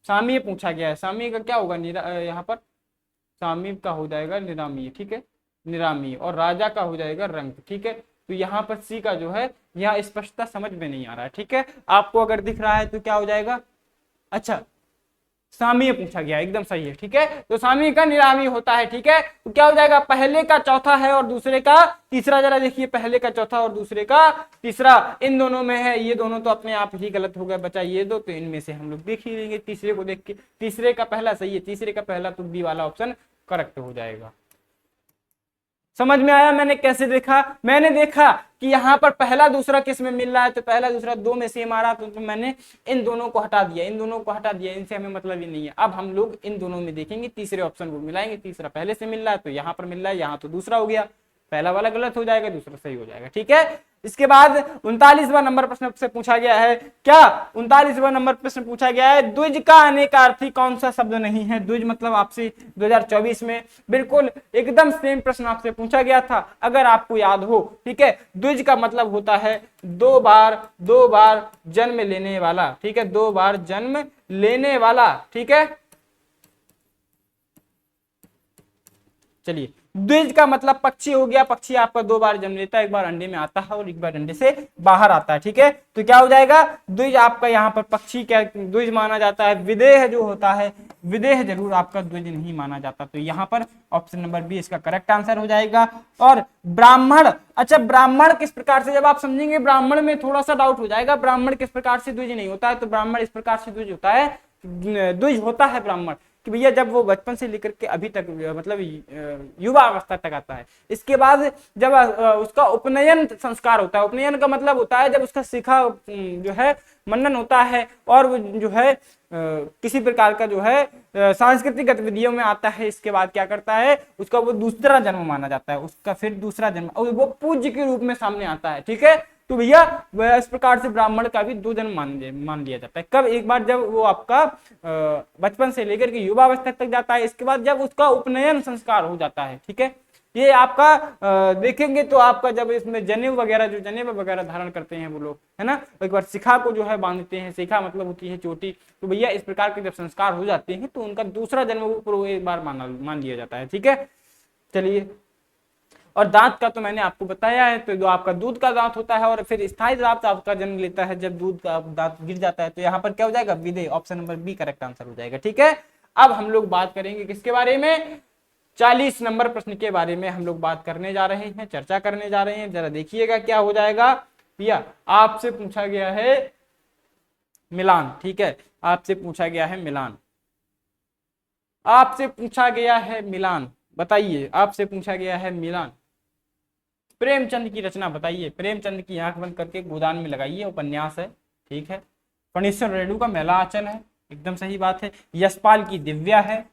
Speaker 1: साम्य पूछा गया है, साम्य का क्या होगा, यहाँ पर सामीप का हो जाएगा निरामीय। ठीक है, निरामीय, और राजा का हो जाएगा रंग। ठीक है, तो यहाँ पर सी का जो है, यहाँ स्पष्टता समझ में नहीं आ रहा है। ठीक है, आपको अगर दिख रहा है तो क्या हो जाएगा, अच्छा सामीय पूछा गया, एकदम सही है। ठीक है, तो सामीय का निरामीय होता है। ठीक है, तो क्या हो जाएगा, पहले का चौथा है और दूसरे का तीसरा। जरा देखिए, पहले का चौथा और दूसरे का तीसरा, इन दोनों में है, ये दोनों तो अपने आप ही गलत हो गए, बचा ये दो, तो इनमें से हम लोग देख ही लेंगे। तीसरे को देख के, तीसरे का पहला सही है, तीसरे का पहला, तो बी वाला ऑप्शन करेक्ट हो जाएगा। समझ में आया मैंने कैसे देखा, मैंने देखा कि यहाँ पर पहला दूसरा किस में मिल रहा है, तो पहला दूसरा दो में से मारा, तो मैंने इन दोनों को हटा दिया, इन दोनों को हटा दिया, इनसे हमें मतलब ही नहीं है। अब हम लोग इन दोनों में देखेंगे, तीसरे ऑप्शन को मिलाएंगे। तीसरा पहले से मिल रहा है तो यहाँ पर मिल रहा है, यहाँ तो दूसरा हो गया, पहला वाला गलत हो जाएगा, दूसरा सही हो जाएगा। ठीक है, इसके बाद 39वां नंबर प्रश्न से पूछा गया है, क्या 39वां नंबर प्रश्न पूछा गया है, द्विज का अनेकार्थी कौन सा शब्द नहीं है। द्विज मतलब आपसे 2024 में बिल्कुल एकदम सेम प्रश्न आपसे पूछा गया था, अगर आपको याद हो। ठीक है, द्विज का मतलब होता है दो बार जन्म लेने वाला। ठीक है, 2 बार जन्म लेने वाला। ठीक है, चलिए, द्विज का मतलब पक्षी हो गया, पक्षी आपका 2 बार जन्म लेता है, एक बार अंडे में आता है और एक बार अंडे से बाहर आता है। ठीक है, तो क्या हो जाएगा, द्विज आपका यहाँ पर पक्षी क्या द्विज माना जाता है, विदेह जो होता है, विदेह जरूर आपका द्विज नहीं माना जाता, तो यहाँ पर ऑप्शन नंबर बी इसका करेक्ट आंसर हो जाएगा। और ब्राह्मण, अच्छा ब्राह्मण किस प्रकार से, जब आप समझेंगे ब्राह्मण में थोड़ा सा डाउट हो जाएगा, ब्राह्मण किस प्रकार से द्विज नहीं होता है, तो ब्राह्मण इस प्रकार से द्विज होता है, द्विज होता है ब्राह्मण। कि भैया जब वो बचपन से लेकर के अभी तक मतलब युवा अवस्था तक आता है, इसके बाद जब उसका उपनयन संस्कार होता है, उपनयन का मतलब होता है जब उसका शिखा जो है मनन होता है और वो जो है किसी प्रकार का जो है सांस्कृतिक गतिविधियों में आता है, इसके बाद क्या करता है, उसका वो दूसरा जन्म माना जाता है, उसका फिर दूसरा जन्म और वो पूज्य के रूप में सामने आता है। ठीक है, तो भैया इस प्रकार से ब्राह्मण का भी दो जन्म मान लिया जाता है। कब? एक बार जब वो आपका बचपन से लेकर के युवावस्था तक जाता है, इसके बाद जब उसका उपनयन संस्कार हो जाता है। ठीक है, ये आपका देखेंगे तो आपका जब इसमें जनेऊ वगैरह, जो जनेऊ वगैरह धारण करते हैं वो लोग, है ना, एक बार शिखा को जो है बांधते हैं, शिखा मतलब होती है चोटी, तो भैया इस प्रकार के जब संस्कार हो जाते हैं तो उनका दूसरा जन्म एक बार मान लिया जाता है। ठीक है, चलिए, और दांत का तो मैंने आपको बताया है, तो जो आपका दूध का दांत होता है और फिर स्थायी दांत आपका जन्म लेता है जब दूध का दांत गिर जाता है, तो यहाँ पर क्या हो जाएगा, Videh, option number B correct answer हो जाएगा। ठीक है, अब हम लोग बात करेंगे किसके बारे में, 40 नंबर प्रश्न के बारे में हम लोग बात करने जा रहे हैं, चर्चा करने जा रहे हैं। जरा देखिएगा क्या हो जाएगा भैया। आपसे पूछा गया है मिलान। ठीक है, आपसे पूछा गया है मिलान, आपसे पूछा गया है मिलान, बताइए, आपसे पूछा गया है मिलान। प्रेमचंद की रचना बताइए। प्रेमचंद की आंख बंद करके गोदान में लगाइए, उपन्यास है। ठीक है, फणीश्वर रेणु का मैला आंचल है, एकदम सही बात है। यशपाल की दिव्या है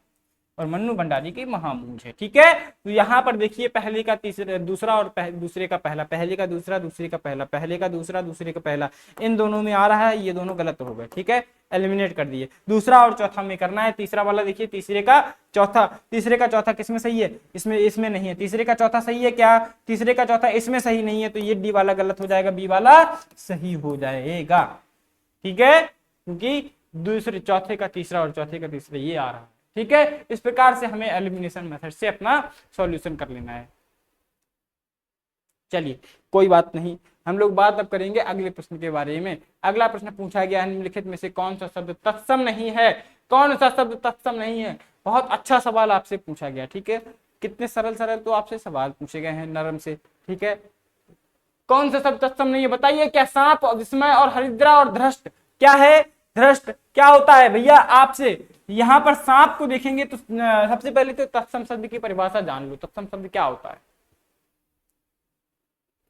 Speaker 1: और मन्नू भंडारी की महामूंज है। ठीक है, तो यहाँ पर देखिए पहले का तीसरा, दूसरा और दूसरे का पहला, पहले का दूसरा, दूसरे का पहला, पहले का दूसरा, दूसरे का पहला, इन दोनों में आ रहा है, ये दोनों गलत हो गए। ठीक है, एलिमिनेट कर दिए। दूसरा और चौथा में करना है, तीसरा वाला देखिए, तीसरे का चौथा, तीसरे का चौथा किसमें सही है, इसमें नहीं है। तीसरे का चौथा सही है क्या, तीसरे का चौथा इसमें सही नहीं है, तो ये डी वाला गलत हो जाएगा, बी वाला सही हो जाएगा। ठीक है, क्योंकि दूसरे चौथे का तीसरा और चौथे का तीसरा ये आ रहा है। ठीक है, इस प्रकार से हमें एलिमिनेशन मेथड से अपना सॉल्यूशन कर लेना है। चलिए, कोई बात नहीं, हम लोग बात अब करेंगे अगले प्रश्न के बारे में। अगला प्रश्न पूछा गया है, निम्नलिखित में से कौन सा शब्द तत्सम नहीं है, कौन सा शब्द तत्सम नहीं है। बहुत अच्छा सवाल आपसे पूछा गया। ठीक है, कितने सरल सरल तो आपसे सवाल पूछे गए हैं, नरम से। ठीक है, कौन सा शब्द तत्सम नहीं है बताइए। क्या सांप, विस्मय और हरिद्रा और धृष्ट, क्या है धृष्ट, क्या होता है भैया। आपसे यहाँ पर सांप को देखेंगे तो सबसे पहले तो तत्सम शब्द की परिभाषा जान लो। तत्सम शब्द क्या होता है,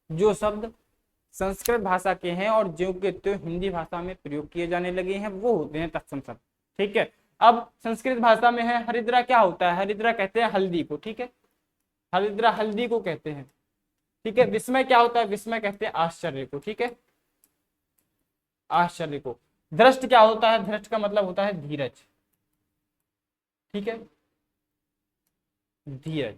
Speaker 1: जो शब्द संस्कृत भाषा के हैं और जो के तो हिंदी भाषा में प्रयोग किए जाने लगे हैं वो होते हैं तत्सम शब्द। ठीक है, अब संस्कृत भाषा में है हरिद्रा, क्या होता है, हरिद्रा कहते हैं हल्दी को। ठीक है, हरिद्रा हल्दी को कहते हैं। ठीक है, विस्मय क्या होता है, विस्मय कहते हैं आश्चर्य को। ठीक है, आश्चर्य को। धृष्ट क्या होता है, धृष्ट का मतलब होता है धीरज। ठीक है, धीरज।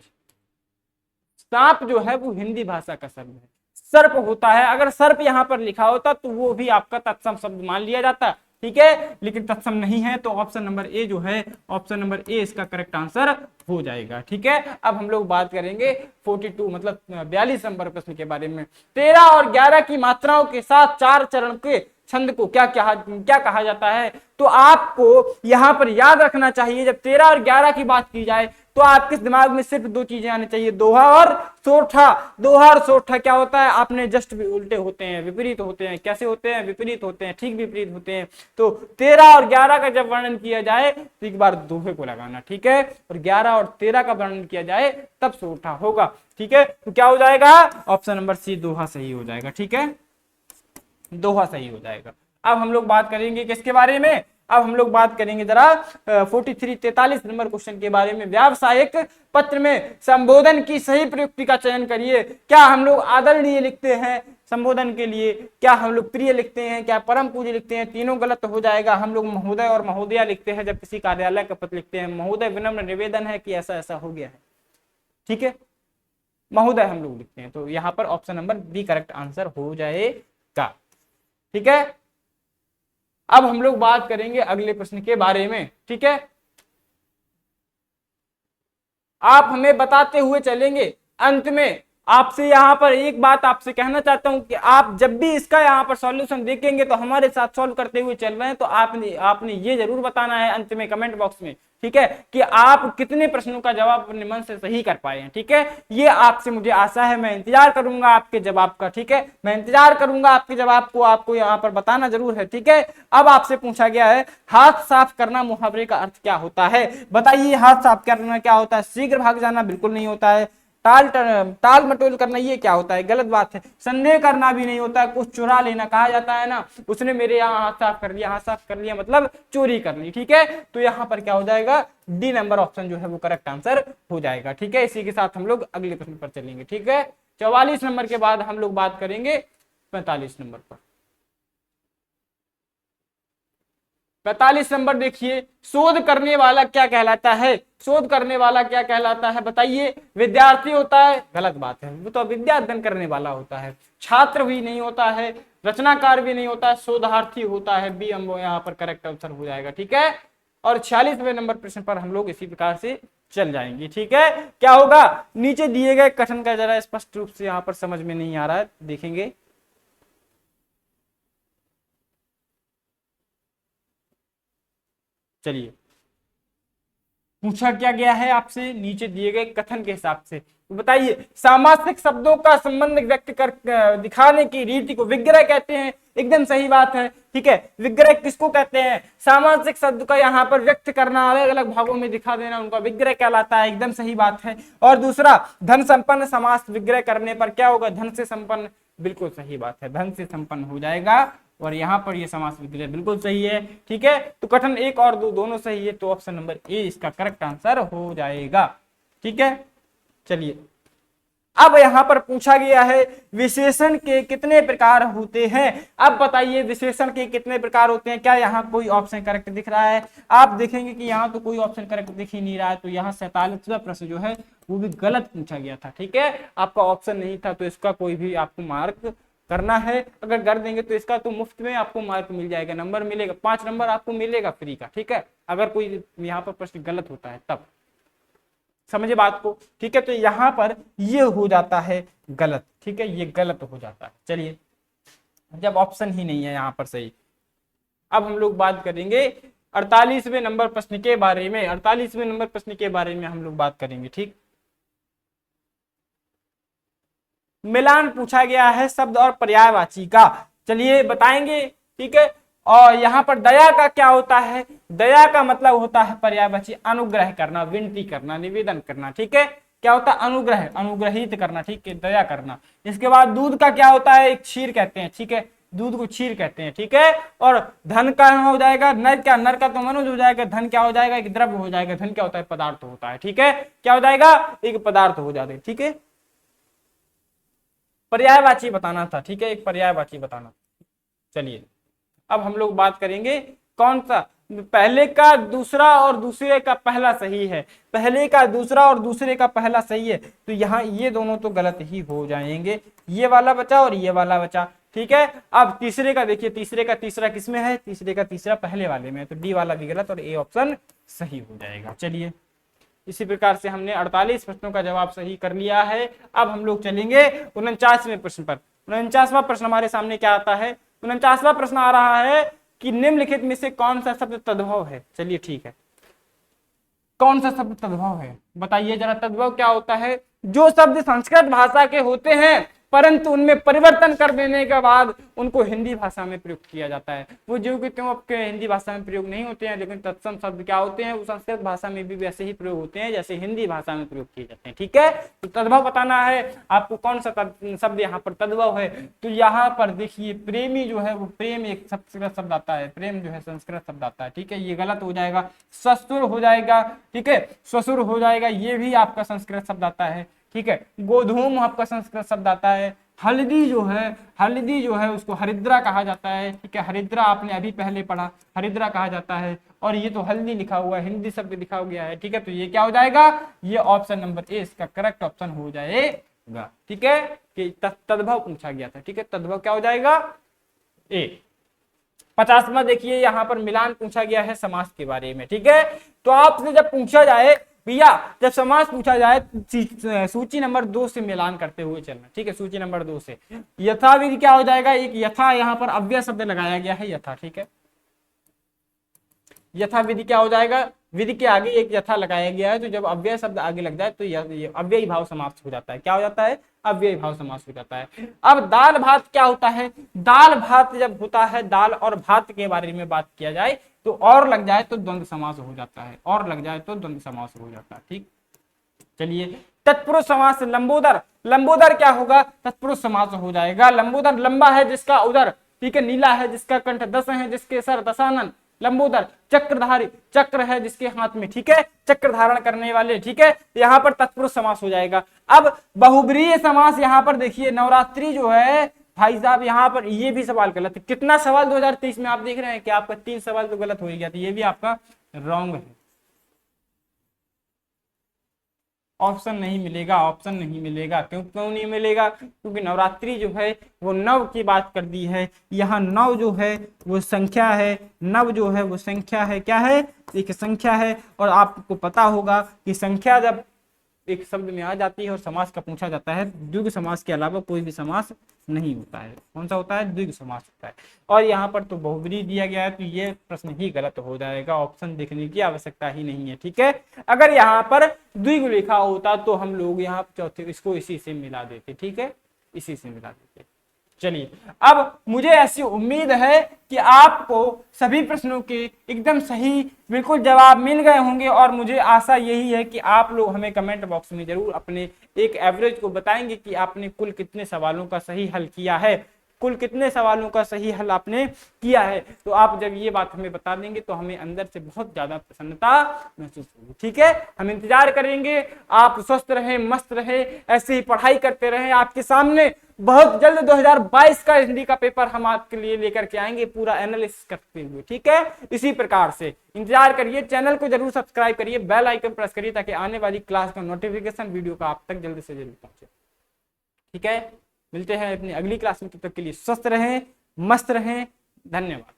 Speaker 1: सांप जो है वो हिंदी भाषा का शब्द है। सर्प होता है, अगर सर्प यहाँ पर लिखा होता तो वो भी आपका तत्सम शब्द मान लिया जाता। ठीक है, लेकिन तत्सम नहीं है, तो ऑप्शन नंबर ए जो है, ऑप्शन नंबर ए इसका करेक्ट आंसर हो जाएगा। ठीक है, अब हम लोग बात करेंगे 42 मतलब 42 नंबर प्रश्न के बारे में। 13 और 11 की मात्राओं के साथ 4 चरण के छंद को क्या कहा जाता है। तो आपको यहां पर याद रखना चाहिए, जब 13 और 11 की बात की जाए तो आपके दिमाग में सिर्फ दो चीजें आनी चाहिए, दोहा और सोठा। दोहा और सोठा क्या होता है, आपने जस्ट भी उल्टे होते हैं, विपरीत होते हैं। कैसे होते हैं, विपरीत होते हैं, ठीक विपरीत होते हैं। तो 13 और 11 का जब वर्णन किया जाए तो एक बार दोहे को लगाना। ठीक है, और 11 और 13 का वर्णन किया जाए तब सोठा होगा। ठीक है, तो क्या हो जाएगा, ऑप्शन नंबर सी दोहा सही हो जाएगा। ठीक है, दोहा सही हो जाएगा। अब हम लोग बात करेंगे किसके बारे में, अब हम लोग बात करेंगे जरा 43 नंबर क्वेश्चन के बारे में। व्यावसायिक पत्र में संबोधन की सही प्रयुक्ति का चयन करिए। क्या हम लोग आदरणीय लिखते हैं संबोधन के लिए, क्या हम लोग प्रिय लिखते हैं, क्या परम पूज्य लिखते हैं, तीनों गलत हो जाएगा। हम लोग महोदय और महोदया लिखते हैं जब किसी कार्यालय का पत्र लिखते हैं। महोदय विनम्र निवेदन है कि ऐसा ऐसा हो गया है। ठीक है, महोदय हम लोग लिखते हैं, तो यहाँ पर option number B correct answer हो जाएगा। ठीक है, अब हम लोग बात करेंगे अगले प्रश्न के बारे में। ठीक है, आप हमें बताते हुए चलेंगे अंत में आपसे यहाँ पर एक बात आपसे कहना चाहता हूं कि आप जब भी इसका यहाँ पर सॉल्यूशन देखेंगे तो हमारे साथ सॉल्व करते हुए चल रहे हैं, तो आपने आपने ये जरूर बताना है अंत में कमेंट बॉक्स में, ठीक है, कि आप कितने प्रश्नों का जवाब अपने मन से सही कर पाए हैं। ठीक है, ये आपसे मुझे आशा है, मैं इंतजार करूंगा आपके जवाब का। ठीक है, मैं इंतजार करूंगा आपके जवाब को, आपको यहाँ पर बताना जरूर है। ठीक है, अब आपसे पूछा गया है हाथ साफ करना मुहावरे का अर्थ क्या होता है? बताइए, हाथ साफ करना क्या होता है? शीघ्र भाग जाना बिल्कुल नहीं होता है। टाल मटोल करना ये क्या होता है? गलत बात है। संदेह करना भी नहीं होता है। कुछ चुरा लेना कहा जाता है ना, उसने मेरे यहाँ हाथ साफ कर लिया, हाथ साफ कर लिया मतलब चोरी करनी। ठीक है, तो यहाँ पर क्या हो जाएगा? डी नंबर ऑप्शन जो है वो करेक्ट आंसर हो जाएगा। ठीक है, इसी के साथ हम लोग अगले प्रश्न पर चलेंगे। ठीक है, 44 नंबर के बाद हम लोग बात करेंगे 45 नंबर पर। 45 नंबर देखिए, शोध करने वाला क्या कहलाता है? शोध करने वाला क्या कहलाता है? बताइए। विद्यार्थी होता है, गलत बात है, वो तो विद्या अध्ययन करने वाला होता है। छात्र भी नहीं होता है, रचनाकार भी नहीं होता है, शोधार्थी होता है। बी हम यहाँ पर करेक्ट आंसर हो जाएगा। ठीक है, और 46वें नंबर प्रश्न पर हम लोग इसी प्रकार से चल जाएंगे। ठीक है, क्या होगा? नीचे दिए गए कथन का जरा स्पष्ट रूप से यहाँ पर समझ में नहीं आ रहा है, देखेंगे। चलिए, पूछा क्या गया है आपसे नीचे दिए गए कथन के हिसाब से, तो बताइए। सामासिक शब्दों का संबंध व्यक्त कर दिखाने की रीति को विग्रह कहते हैं। एकदम सही बात है। ठीक है, विग्रह किसको कहते हैं? सामासिक शब्द का यहाँ पर व्यक्त करना, अलग अलग भागों में दिखा देना, उनका विग्रह कहलाता है। एकदम सही बात है। और दूसरा, धन संपन्न समास विग्रह करने पर क्या होगा? धन से संपन्न। बिल्कुल सही बात है, धन से संपन्न हो जाएगा। और यहाँ पर ये समास विग्रह बिल्कुल सही है। ठीक है, तो कथन 1 और 2 दोनों सही है, तो ऑप्शन नंबर ए इसका करेक्ट आंसर हो जाएगा। ठीक है, चलिए, अब यहां पर पूछा गया है विशेषण के कितने प्रकार होते हैं? अब बताइए, विशेषण के कितने प्रकार होते हैं? क्या यहाँ कोई ऑप्शन करेक्ट दिख रहा है? आप देखेंगे कि यहाँ तो कोई ऑप्शन करेक्ट दिख ही नहीं रहा है, तो यहाँ 47वां प्रश्न जो है वो भी गलत पूछा गया था। ठीक है, आपका ऑप्शन नहीं था, तो इसका कोई भी आपको मार्क करना है। अगर कर देंगे तो इसका तो मुफ्त में आपको मार्क मिल जाएगा, नंबर मिलेगा, 5 नंबर आपको मिलेगा फ्री का। ठीक है, अगर कोई यहाँ पर प्रश्न गलत होता है तब, समझे बात को। ठीक है, तो यहां पर ये हो जाता है गलत। ठीक है, ये गलत हो जाता है। चलिए, जब ऑप्शन ही नहीं है यहां पर सही। अब हम लोग बात करेंगे 48वें नंबर प्रश्न के बारे में। 48वें नंबर प्रश्न के बारे में हम लोग बात करेंगे। ठीक, मिलान पूछा गया है शब्द और पर्यायवाची का। चलिए बताएंगे। ठीक है, और यहाँ पर दया का क्या होता है? दया का मतलब होता है पर्यायवाची अनुग्रह करना, विनती करना, निवेदन करना। ठीक है, क्या होता है? अनुग्रह, अनुग्रहित करना। ठीक है, दया करना। इसके बाद दूध का क्या होता है? एक क्षीर कहते हैं। ठीक है, दूध को क्षीर कहते हैं। ठीक है, और धन का हो जाएगा, नर क्या? नर का तो मनुज हो जाएगा। धन क्या हो जाएगा? एक द्रव्य हो जाएगा। धन क्या होता है? पदार्थ होता है। ठीक है, क्या हो जाएगा? एक पदार्थ हो जाता है। ठीक है, पर्यायवाची बताना था। ठीक है, एक पर्यायवाची बताना। चलिए, अब हम लोग बात करेंगे कौन सा पहले का दूसरा और दूसरे का पहला सही है। पहले का दूसरा और दूसरे का पहला सही है, तो यहाँ ये दोनों तो गलत ही हो जाएंगे। ये वाला बचा और ये वाला बचा। ठीक है, अब तीसरे का देखिए, तीसरे का तीसरा किसमें है? तीसरे का तीसरा पहले वाले में, तो डी वाला भी गलत और ए ऑप्शन सही हो जाएगा। चलिए, इसी प्रकार से हमने 48 प्रश्नों का जवाब सही कर लिया है। अब हम लोग चलेंगे 49वें प्रश्न पर। 49वां प्रश्न हमारे सामने क्या आता है? 49वां प्रश्न आ रहा है कि निम्नलिखित में से कौन सा शब्द तद्भव है? चलिए ठीक है, कौन सा शब्द तद्भव है? बताइए जरा, तद्भव क्या होता है? जो शब्द संस्कृत भाषा के होते हैं परंतु उनमें परिवर्तन कर देने के बाद उनको हिंदी भाषा में प्रयोग किया जाता है। वो जो कि क्यों आपके हिंदी भाषा में प्रयोग नहीं होते हैं, लेकिन तत्सम शब्द क्या होते हैं? वो संस्कृत भाषा में भी वैसे ही प्रयोग होते हैं जैसे हिंदी भाषा में प्रयोग किए जाते हैं। ठीक है, तो तद्भव बताना है आपको, कौन सा शब्द यहाँ पर तद्भव है। तो यहाँ पर देखिए, प्रेमी जो है वो प्रेम एक संस्कृत शब्द आता है, प्रेम जो है संस्कृत शब्द आता है। ठीक है, ये गलत हो जाएगा। ससुर हो जाएगा। ठीक है, ससुर हो जाएगा, ये भी आपका संस्कृत शब्द आता है। ठीक है, गोधूम आपका संस्कृत शब्द आता है। हल्दी जो है उसको हरिद्रा कहा जाता है। ठीक है, हरिद्रा आपने अभी पहले पढ़ा, हरिद्रा कहा जाता है। और ये तो हल्दी लिखा हुआ है, हिंदी शब्द लिखा गया है। ठीक है, तो ये क्या हो जाएगा? ये ऑप्शन नंबर ए इसका करेक्ट ऑप्शन हो जाएगा। ठीक है, कि तद्भव पूछा गया था। ठीक है, तद्भव क्या हो जाएगा? ए। 50वां देखिए, यहाँ पर मिलान पूछा गया है समास के बारे में। ठीक है, तो आपसे जब पूछा जाए भैया जब समास पूछा जाए सूची नंबर 2 से मिलान करते हुए चलना, ठीक है। सूची नंबर 2 से यथा विधि क्या हो जाएगा, एक यथा यहाँ पर अव्यय शब्द लगाया गया है यथा, ठीक है। यथा विधि क्या हो जाएगा, विधि के आगे एक यथा लगाया गया है, तो जब अव्यय शब्द आगे लग जाए तो यह अव्ययी भाव समास हो जाता है। क्या हो जाता है, अव्ययी भाव समास हो जाता है। अब दाल भात क्या होता है, दाल भात जब होता है, दाल और भात के बारे में बात किया जाए तो और लग जाए तो द्वंद्व समास हो जाता है, और लग जाए तो द्वंद्व समास हो जाता है, ठीक। चलिए तत्पुरुष समास लंबोदर, लंबोदर क्या होगा, तत्पुरुष समास हो जाएगा। लंबोदर लंबा है जिसका उदर, ठीक है, नीला है जिसका कंठ, दस है जिसके सर, दशानन लंबोदर। चक्रधारी, चक्र है जिसके हाथ में, ठीक है, चक्र धारण करने वाले, ठीक है, यहाँ पर तत्पुरुष समास हो जाएगा। अब बहुब्रीहि समास यहाँ पर देखिए, नवरात्रि जो है भाई साहब, यहाँ पर ये भी सवाल गलत है। कितना सवाल 2023 में आप देख रहे हैं कि आपका 3 सवाल तो गलत हो ही गया, तो ये भी आपका रॉन्ग है। ऑप्शन नहीं मिलेगा, ऑप्शन नहीं मिलेगा। क्यों नहीं मिलेगा, क्योंकि नवरात्रि जो है वो नव की बात कर दी है। यहाँ नव जो है वो संख्या है, नव जो है वो संख्या है, क्या है, एक संख्या है। और आपको पता होगा कि संख्या जब एक शब्द में आ जाती है और समास का पूछा जाता है, द्विगु समास के अलावा कोई भी समास नहीं होता है। कौन सा होता है, द्विगु समास होता है। और यहाँ पर तो बहुब्रीहि दिया गया है, तो ये प्रश्न ही गलत हो जाएगा, ऑप्शन देखने की आवश्यकता ही नहीं है, ठीक है। अगर यहाँ पर द्विगु लिखा होता तो हम लोग यहाँ चौथे इसको इसी से मिला देते, ठीक है, इसी से मिला देते। चलिए अब मुझे ऐसी उम्मीद है कि आपको सभी प्रश्नों के एकदम सही बिल्कुल जवाब मिल गए होंगे, और मुझे आशा यही है कि आप लोग हमें कमेंट बॉक्स में जरूर अपने एक एवरेज को बताएंगे कि आपने कुल कितने सवालों का सही हल किया है, कुल कितने सवालों का सही हल आपने किया है। तो आप जब ये बात हमें बता देंगे तो हमें अंदर से बहुत ज्यादा प्रसन्नता महसूस होगी, ठीक है। हम इंतजार करेंगे, आप स्वस्थ रहे, मस्त रहे, ऐसे ही पढ़ाई करते रहे। आपके सामने बहुत जल्द 2022 का हिंदी का पेपर हम आपके लिए लेकर के आएंगे, पूरा एनालिसिस करते हुए, ठीक है। इसी प्रकार से इंतजार करिए, चैनल को जरूर सब्सक्राइब करिए, बेल आइकन प्रेस करिए ताकि आने वाली क्लास का नोटिफिकेशन वीडियो का आप तक जल्द से जल्द पहुंचे, ठीक है। मिलते हैं अपनी अगली क्लास में, तब तक के लिए स्वस्थ रहें, मस्त रहें, धन्यवाद।